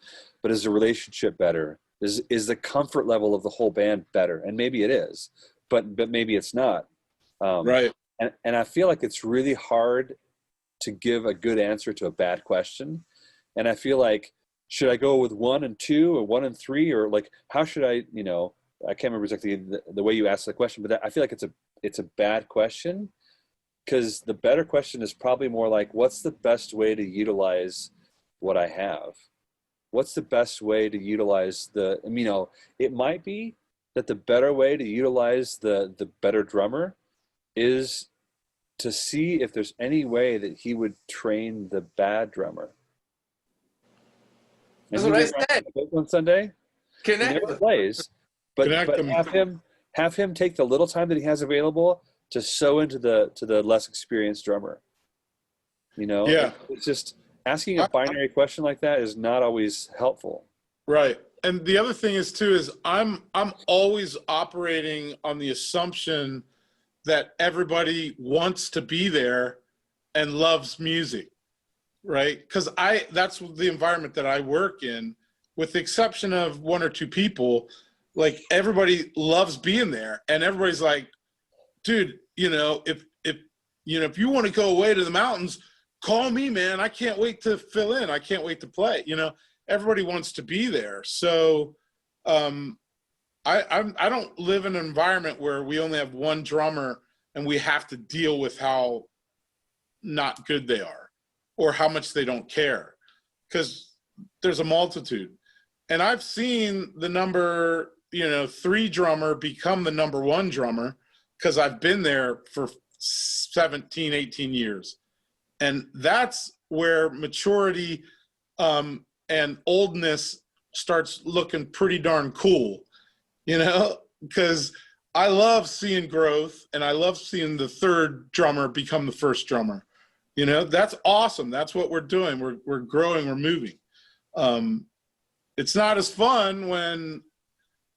but is the relationship better? Is the comfort level of the whole band better? And maybe it is, but maybe it's not. Right. And I feel like it's really hard to give a good answer to a bad question. And I feel like, should I go with 1 and 2 or 1 and 3, or like, how should I, you know, I can't remember exactly the way you asked the question, but I feel like it's a bad question because the better question is probably more like, what's the best way to utilize what I have? What's the best way to utilize the, you know, it might be that the better way to utilize the better drummer is to see if there's any way that he would train the bad drummer. That's what I said. On Sunday, he Connect. never plays, but have him take the little time that he has available to sew into the less experienced drummer. You know, Yeah. it's just asking a binary question like that is not always helpful. Right. And the other thing is too, is I'm always operating on the assumption that everybody wants to be there and loves music, right? Because that's the environment that I work in, with the exception of one or two people. Like, everybody loves being there, and everybody's like, dude, you know, if you want to go away to the mountains, call me, man. I can't wait to fill in. I can't wait to play. You know, everybody wants to be there. So I don't live in an environment where we only have one drummer and we have to deal with how not good they are or how much they don't care, because there's a multitude. And I've seen the number, 3 drummer become the number 1 drummer, because I've been there for 17, 18 years. And that's where maturity and oldness starts looking pretty darn cool, because I love seeing growth, and I love seeing the 3rd drummer become the 1st drummer. That's awesome. That's what we're doing. We're growing, we're moving. It's not as fun when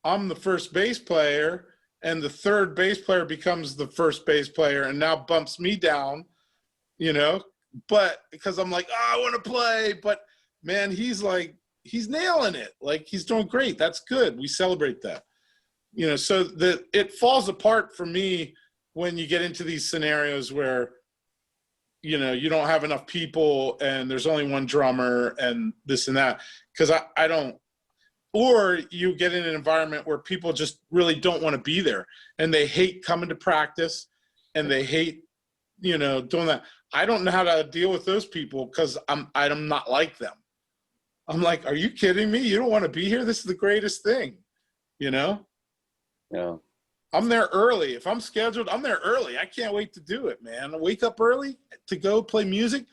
I'm the 1st bass player and the 3rd bass player becomes the 1st bass player and now bumps me down, but because I'm like, oh, I want to play, but man, he's nailing it. Like, he's doing great. That's good. We celebrate that. So that it falls apart for me when you get into these scenarios where, you don't have enough people and there's only one drummer and this and that. Because I don't, or you get in an environment where people just really don't want to be there and they hate coming to practice and they hate, doing that. I don't know how to deal with those people because I'm not like them. I'm like, are you kidding me? You don't want to be here? This is the greatest thing, Yeah. I'm there early. If I'm scheduled, I'm there early. I can't wait to do it, man. I wake up early to go play music.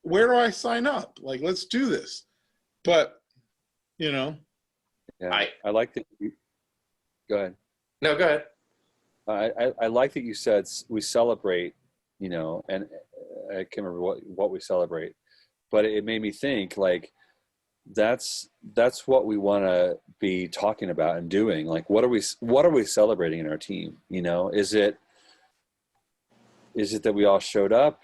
Where do I sign up? Like, let's do this. But, Yeah, I like that. Go ahead. No, go ahead. I like that you said we celebrate, and I can't remember what we celebrate, but it made me think, like, that's what we want to be talking about and doing. Like, what are we celebrating in our team? Is it that we all showed up?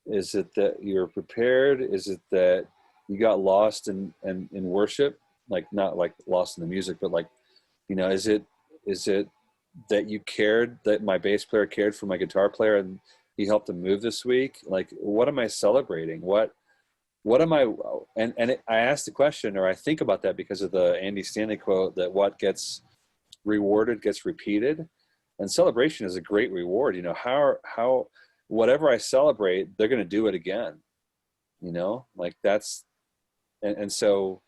Is it that you're prepared? Is it that you got lost in worship? Like, not like lost in the music, but like, is it that you cared, that my bass player cared for my guitar player and he helped him move this week? Like, what am I celebrating? What am I, I asked the question, or I think about that because of the Andy Stanley quote that what gets rewarded gets repeated, and celebration is a great reward. How whatever I celebrate, they're going to do it again, like that's, and so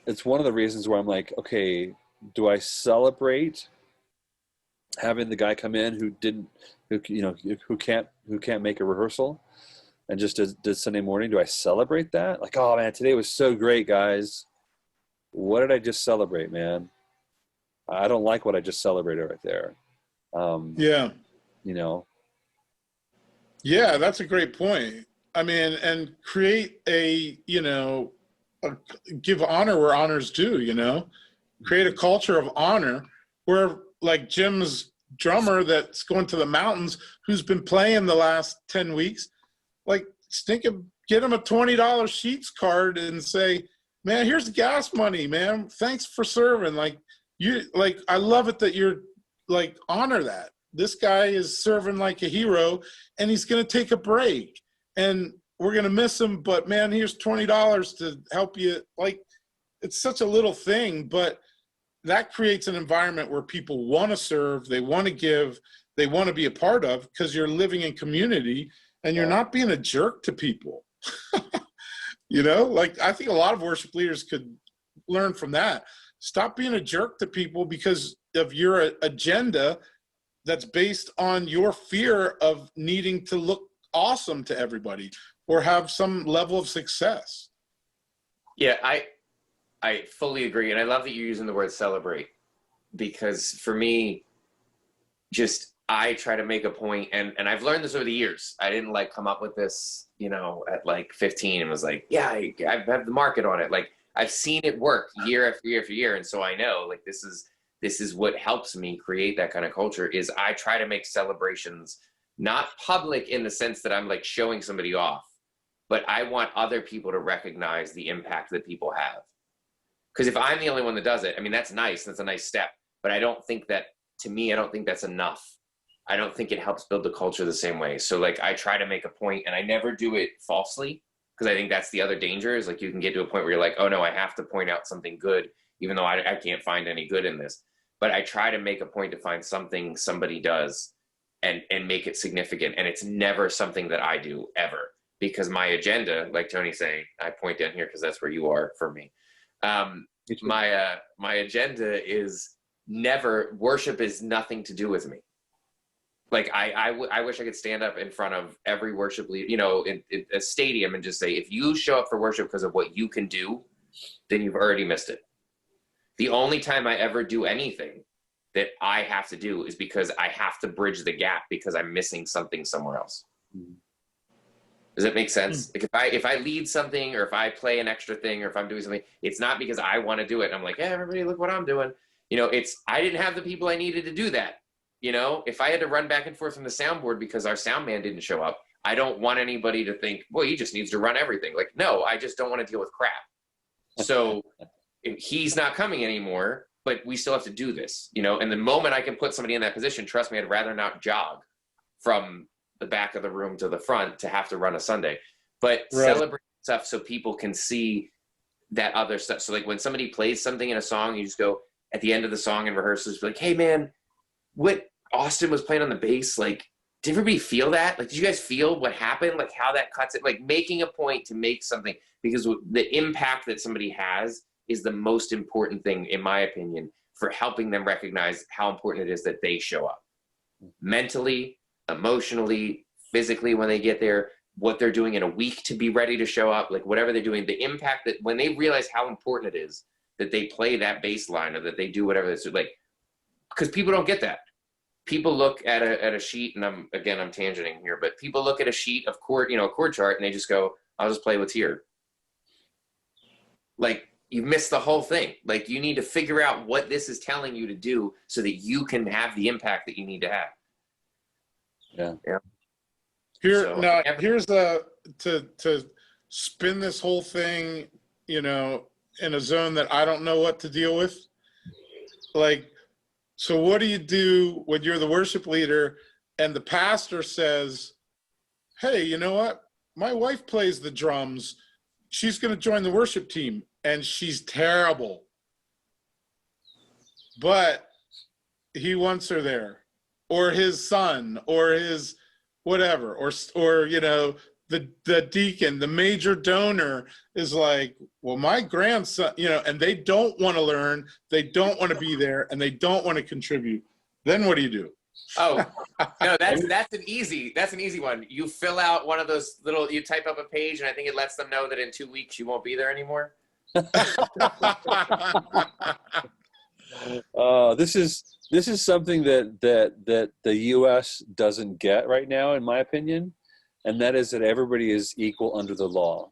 it's one of the reasons where I'm like, okay, do I celebrate having the guy come in who can't make a rehearsal and just did Sunday morning? Do I celebrate that? Like, oh man, today was so great, guys. What did I just celebrate, man? I don't like what I just celebrated right there. Yeah. Yeah, that's a great point. I mean, and create give honor where honor's due, create a culture of honor where, like, Jim's drummer that's going to the mountains, who's been playing the last 10 weeks, like, get him a $20 Sheets card and say, man, here's the gas money, man. Thanks for serving. Like, I love it that you're like, honor that. This guy is serving like a hero and he's going to take a break and we're going to miss him, but man, here's $20 to help you. Like, it's such a little thing, but that creates an environment where people want to serve, they want to give, they want to be a part of, because you're living in community and you're not being a jerk to people. You know, like I think a lot of worship leaders could learn from that. Stop being a jerk to people because of your agenda that's based on your fear of needing to look awesome to everybody or have some level of success. Yeah, I fully agree. And I love that you're using the word celebrate, because for me, just, I try to make a point, and I've learned this over the years. I didn't like come up with this, you know, at like 15 and was like, yeah, I have the market on it. Like I've seen it work year after year after year. And so I know, like, this is what helps me create that kind of culture, is I try to make celebrations not public in the sense that I'm like showing somebody off, but I want other people to recognize the impact that people have. Because if I'm the only one that does it, I mean, that's nice. That's a nice step. But I don't think that, to me, I don't think that's enough. I don't think it helps build the culture the same way. So like I try to make a point, and I never do it falsely, because I think that's the other danger, is like you can get to a point where you're like, oh no, I have to point out something good, even though I can't find any good in this. But I try to make a point to find something somebody does and make it significant. And it's never something that I do, ever. Because my agenda, like Tony's saying, I point down here because that's where you are for me. My agenda is never, worship is nothing to do with me. Like I wish I could stand up in front of every worship leader, you know, in a stadium, and just say, if you show up for worship because of what you can do, then you've already missed it. The only time I ever do anything that I have to do is because I have to bridge the gap because I'm missing something somewhere else. Does that make sense? Like if I lead something, or if I play an extra thing, or if I'm doing something, it's not because I want to do it. I'm like, yeah, everybody, look what I'm doing. You know, I didn't have the people I needed to do that. You know, if I had to run back and forth from the soundboard because our sound man didn't show up, I don't want anybody to think, well, he just needs to run everything. Like, no, I just don't want to deal with crap. So he's not coming anymore, but we still have to do this, you know? And the moment I can put somebody in that position, trust me, I'd rather not jog from the back of the room to the front to have to run a Sunday, but celebrate stuff so people can see that other stuff. So like when somebody plays something in a song, you just go at the end of the song in rehearsals, like, hey man, what Austin was playing on the bass, like, did everybody feel that? Like, did you guys feel what happened? Like how that cuts it, like making a point to make something, because the impact that somebody has is the most important thing, in my opinion, for helping them recognize how important it is that they show up mentally, emotionally, physically when they get there, what they're doing in a week to be ready to show up, like whatever they're doing, the impact that when they realize how important it is that they play that bass line, or that they do whatever it's like, because people don't get that. People look at a sheet, and I'm tangenting here, but people look at a sheet of chord, you know, a chord chart, and they just go, I'll just play what's here. Like, you missed the whole thing. Like, you need to figure out what this is telling you to do so that you can have the impact that you need to have. Yeah. Here's to spin this whole thing, you know, in a zone that I don't know what to deal with. Like, so what do you do when you're the worship leader and the pastor says, hey, you know what? My wife plays the drums. She's going to join the worship team, and she's terrible, but he wants her there, or his son, or his whatever, or you know, the deacon, the major donor is like, well, my grandson, you know, and they don't want to learn, they don't want to be there, and they don't want to contribute. Then what do you do? Oh, no, that's an easy one. You fill out one of those little, you type up a page, and I think it lets them know that in 2 weeks you won't be there anymore. This is something that the U.S. doesn't get right now, in my opinion, and that is that everybody is equal under the law.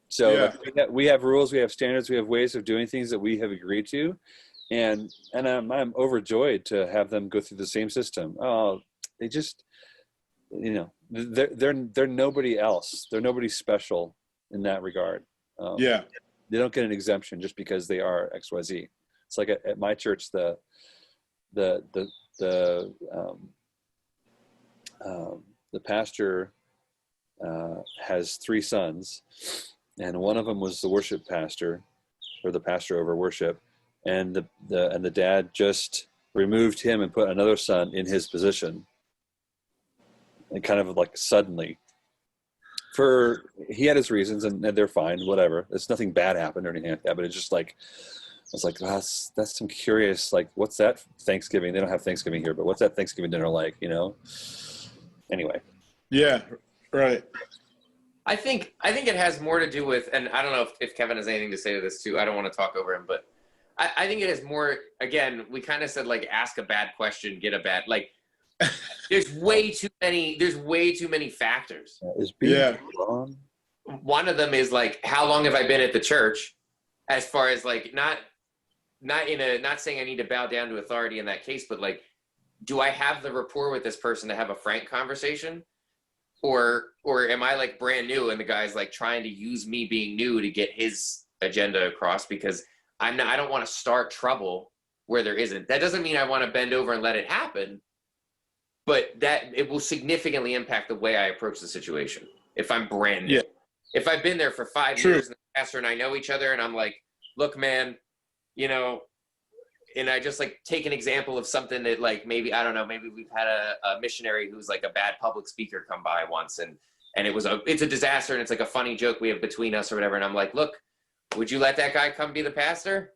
So we have rules, we have standards, we have ways of doing things that we have agreed to, and I'm overjoyed to have them go through the same system. Oh, they just, you know, they're nobody else. They're nobody special in that regard. They don't get an exemption just because they are XYZ. It's like at my church, the pastor has 3 sons, and one of them was the worship pastor, or the pastor over worship, and the dad just removed him and put another son in his position, and kind of like suddenly. He had his reasons, and they're fine, whatever. There's nothing bad happened or anything like that, but it's just like, I was like, wow, that's some curious, like, what's that Thanksgiving? They don't have Thanksgiving here, but what's that Thanksgiving dinner like, you know? Anyway. Yeah, right. I think it has more to do with, and I don't know if Kevin has anything to say to this too. I don't want to talk over him, but I think it is more, again, we kind of said like ask a bad question, get a bad, like there's way too many factors. Yeah. Wrong? One of them is like, how long have I been at the church? As far as like, not saying I need to bow down to authority in that case, but like, do I have the rapport with this person to have a frank conversation? Or am I like brand new and the guy's like trying to use me being new to get his agenda across, because I don't want to start trouble where there isn't. That doesn't mean I want to bend over and let it happen, but that it will significantly impact the way I approach the situation if I'm brand new. Yeah. If I've been there for 5 years and the pastor and I know each other and I'm like, look, man, you know, and I just like take an example of something that like, maybe, I don't know, maybe we've had a missionary who's like a bad public speaker come by once, and it's a disaster, and it's like a funny joke we have between us or whatever. And I'm like, look, would you let that guy come be the pastor?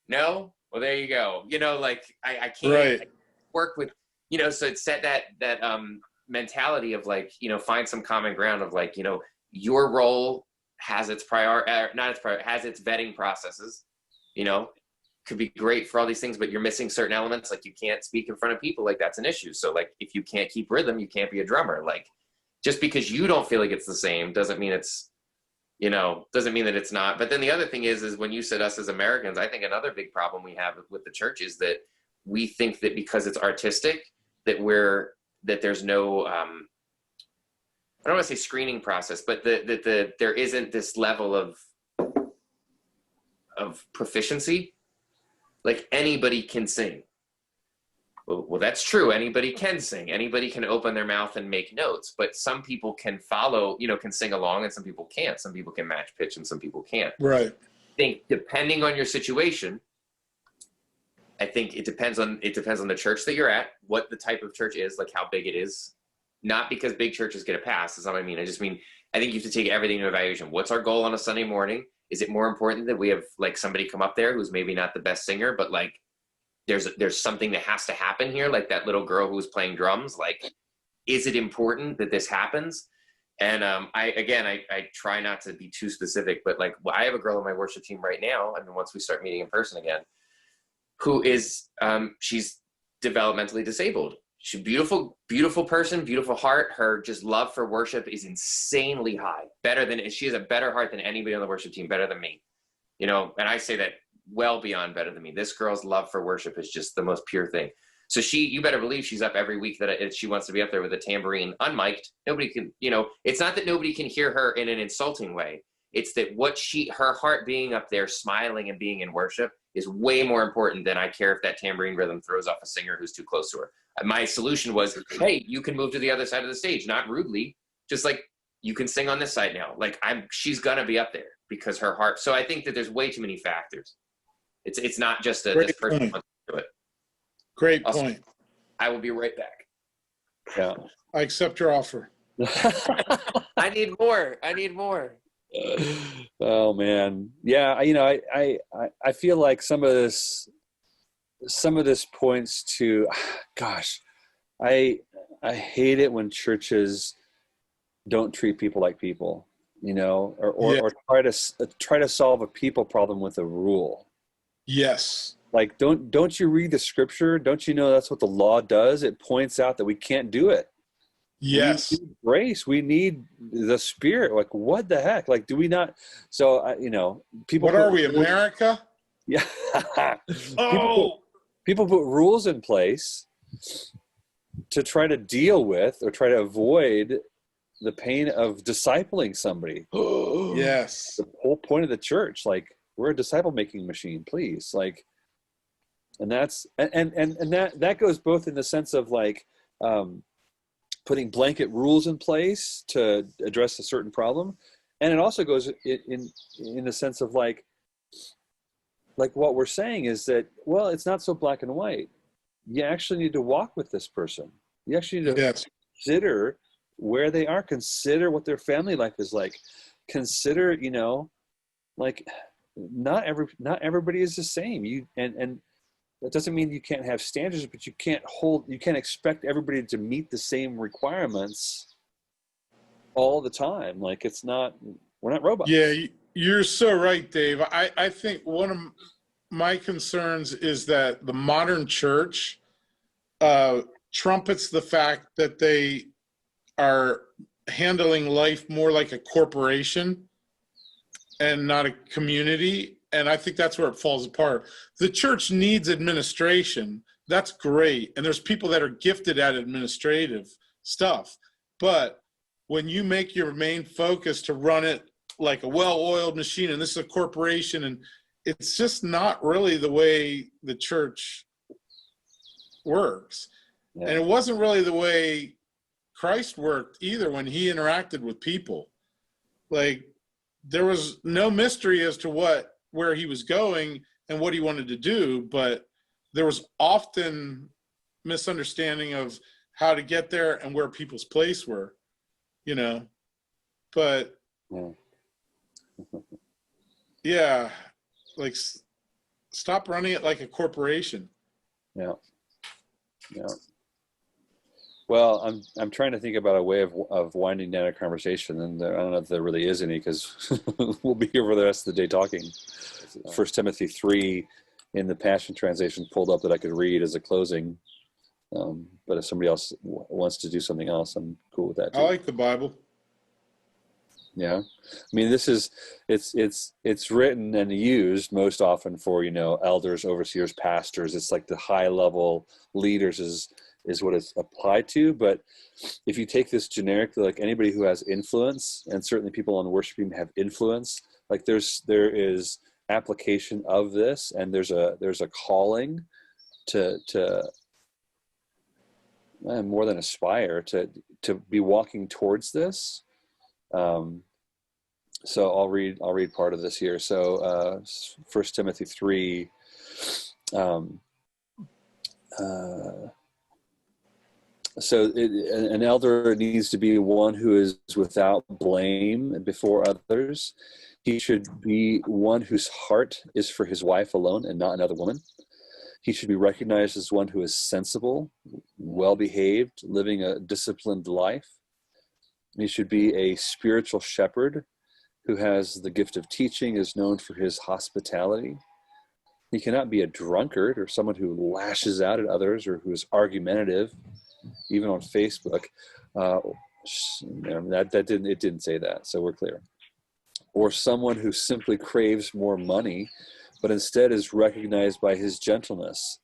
No? Well, there you go. You know, like I can't work with, you know, so it's set that mentality of like, you know, find some common ground of like, you know, your role has its has its vetting processes, you know, could be great for all these things, but you're missing certain elements. Like you can't speak in front of people, like that's an issue. So like, if you can't keep rhythm, you can't be a drummer. Like just because you don't feel like it's the same, doesn't mean it's, you know, doesn't mean that it's not. But then the other thing is when you said us as Americans, I think another big problem we have with the church is that we think that because it's artistic, that there's no, I don't want to say screening process, but there isn't this level of proficiency. Like anybody can sing. Well, that's true. Anybody can sing. Anybody can open their mouth and make notes, but some people can follow, you know, can sing along, and some people can't. Some people can match pitch and some people can't. Right. I think depending on your situation, I think it depends on the church that you're at, what the type of church is, like how big it is. Not because big churches get a pass. That's not what I mean. I just mean, I think you have to take everything into evaluation. What's our goal on a Sunday morning? Is it more important that we have like somebody come up there who's maybe not the best singer, but like there's something that has to happen here, like that little girl who was playing drums? Like, is it important that this happens? And I try not to be too specific, but like, I have a girl on my worship team right now, I mean, once we start meeting in person again, who is she's developmentally disabled. She's a beautiful, beautiful person, beautiful heart. Her just love for worship is insanely high. She has a better heart than anybody on the worship team, better than me. You know, and I say that well beyond better than me. This girl's love for worship is just the most pure thing. So you better believe she's up every week that she wants to be up there with a tambourine, unmiked. Nobody can, you know, it's not that nobody can hear her in an insulting way. It's that her heart being up there, smiling and being in worship is way more important than I care if that tambourine rhythm throws off a singer who's too close to her. My solution was, hey, you can move to the other side of the stage, not rudely, just like you can sing on this side now. Like she's gonna be up there because her heart. So I think that there's way too many factors. It's not just this person wants to do it. Great point. I will be right back. Yeah. I accept your offer. I need more. Oh man. Yeah. You know, I feel like some of this points to, gosh, I hate it when churches don't treat people like people, you know, or try to solve a people problem with a rule. Yes. Like, don't you read the scripture? Don't you know that's what the law does? It points out that we can't do it. Yes. We need grace. We need the Spirit. Like, what the heck? Like, do we not? So, you know, people. What are we, America? Yeah. People put rules in place to try to deal with or try to avoid the pain of discipling somebody. Yes. The whole point of the church, like, we're a disciple-making machine, please. Like, and that's that goes both in the sense of like putting blanket rules in place to address a certain problem, and it also goes in the sense of like what we're saying is that, well, it's not so black and white. you actually need to walk with this person. You actually need to Yes. consider where they are, consider what their family life is like, consider, you know, like not everybody is the same. And that doesn't mean you can't have standards, but you can't expect everybody to meet the same requirements all the time. Like we're not robots. Yeah, you're so right, Dave. I think one of my concerns is that the modern church trumpets the fact that they are handling life more like a corporation and not a community. And I think that's where it falls apart. The church needs administration. That's great. And there's people that are gifted at administrative stuff. But when you make your main focus to run it like a well-oiled machine, and this is a corporation, and it's just not really the way the church works. Yeah. And it wasn't really the way Christ worked either when he interacted with people. Like, there was no mystery as to where he was going and what he wanted to do, but there was often misunderstanding of how to get there and where people's place were, you know. But yeah, like, stop running it like a corporation. Yeah. Well, I'm trying to think about a way of winding down a conversation, and I don't know if there really is any, because we'll be here for the rest of the day talking. 1 Timothy 3 in the Passion Translation pulled up that I could read as a closing. But if somebody else wants to do something else, I'm cool with that too. I like the Bible. Yeah, I mean, it's written and used most often for, you know, elders, overseers, pastors. It's like the high level leaders is what it's applied to. But if you take this generically, like anybody who has influence, and certainly people on the worship team have influence, like there is application of this, and there's a calling to more than aspire to be walking towards this. So I'll read part of this here. So 1 Timothy 3. So an elder needs to be one who is without blame before others. He should be one whose heart is for his wife alone and not another woman. He should be recognized as one who is sensible, well-behaved, living a disciplined life. He should be a spiritual shepherd who has the gift of teaching, is known for his hospitality. He cannot be a drunkard or someone who lashes out at others or who is argumentative, even on Facebook. It didn't say that, so we're clear. Or someone who simply craves more money, but instead is recognized by his gentleness.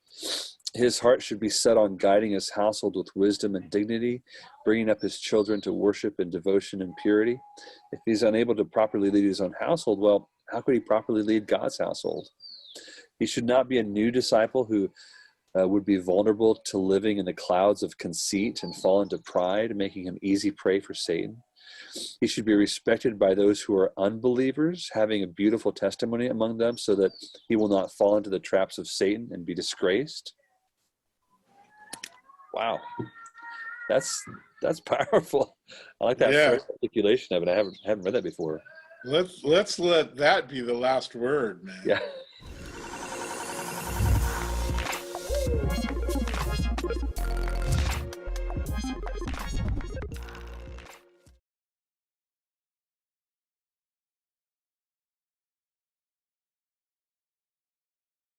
His heart should be set on guiding his household with wisdom and dignity, bringing up his children to worship and devotion and purity. If he's unable to properly lead his own household, well, how could he properly lead God's household? He should not be a new disciple who would be vulnerable to living in the clouds of conceit and fall into pride, making him easy prey for Satan. He should be respected by those who are unbelievers, having a beautiful testimony among them so that he will not fall into the traps of Satan and be disgraced. Wow. That's powerful. I like that first articulation of it. I haven't read that before. Let's let that be the last word, man. Yeah.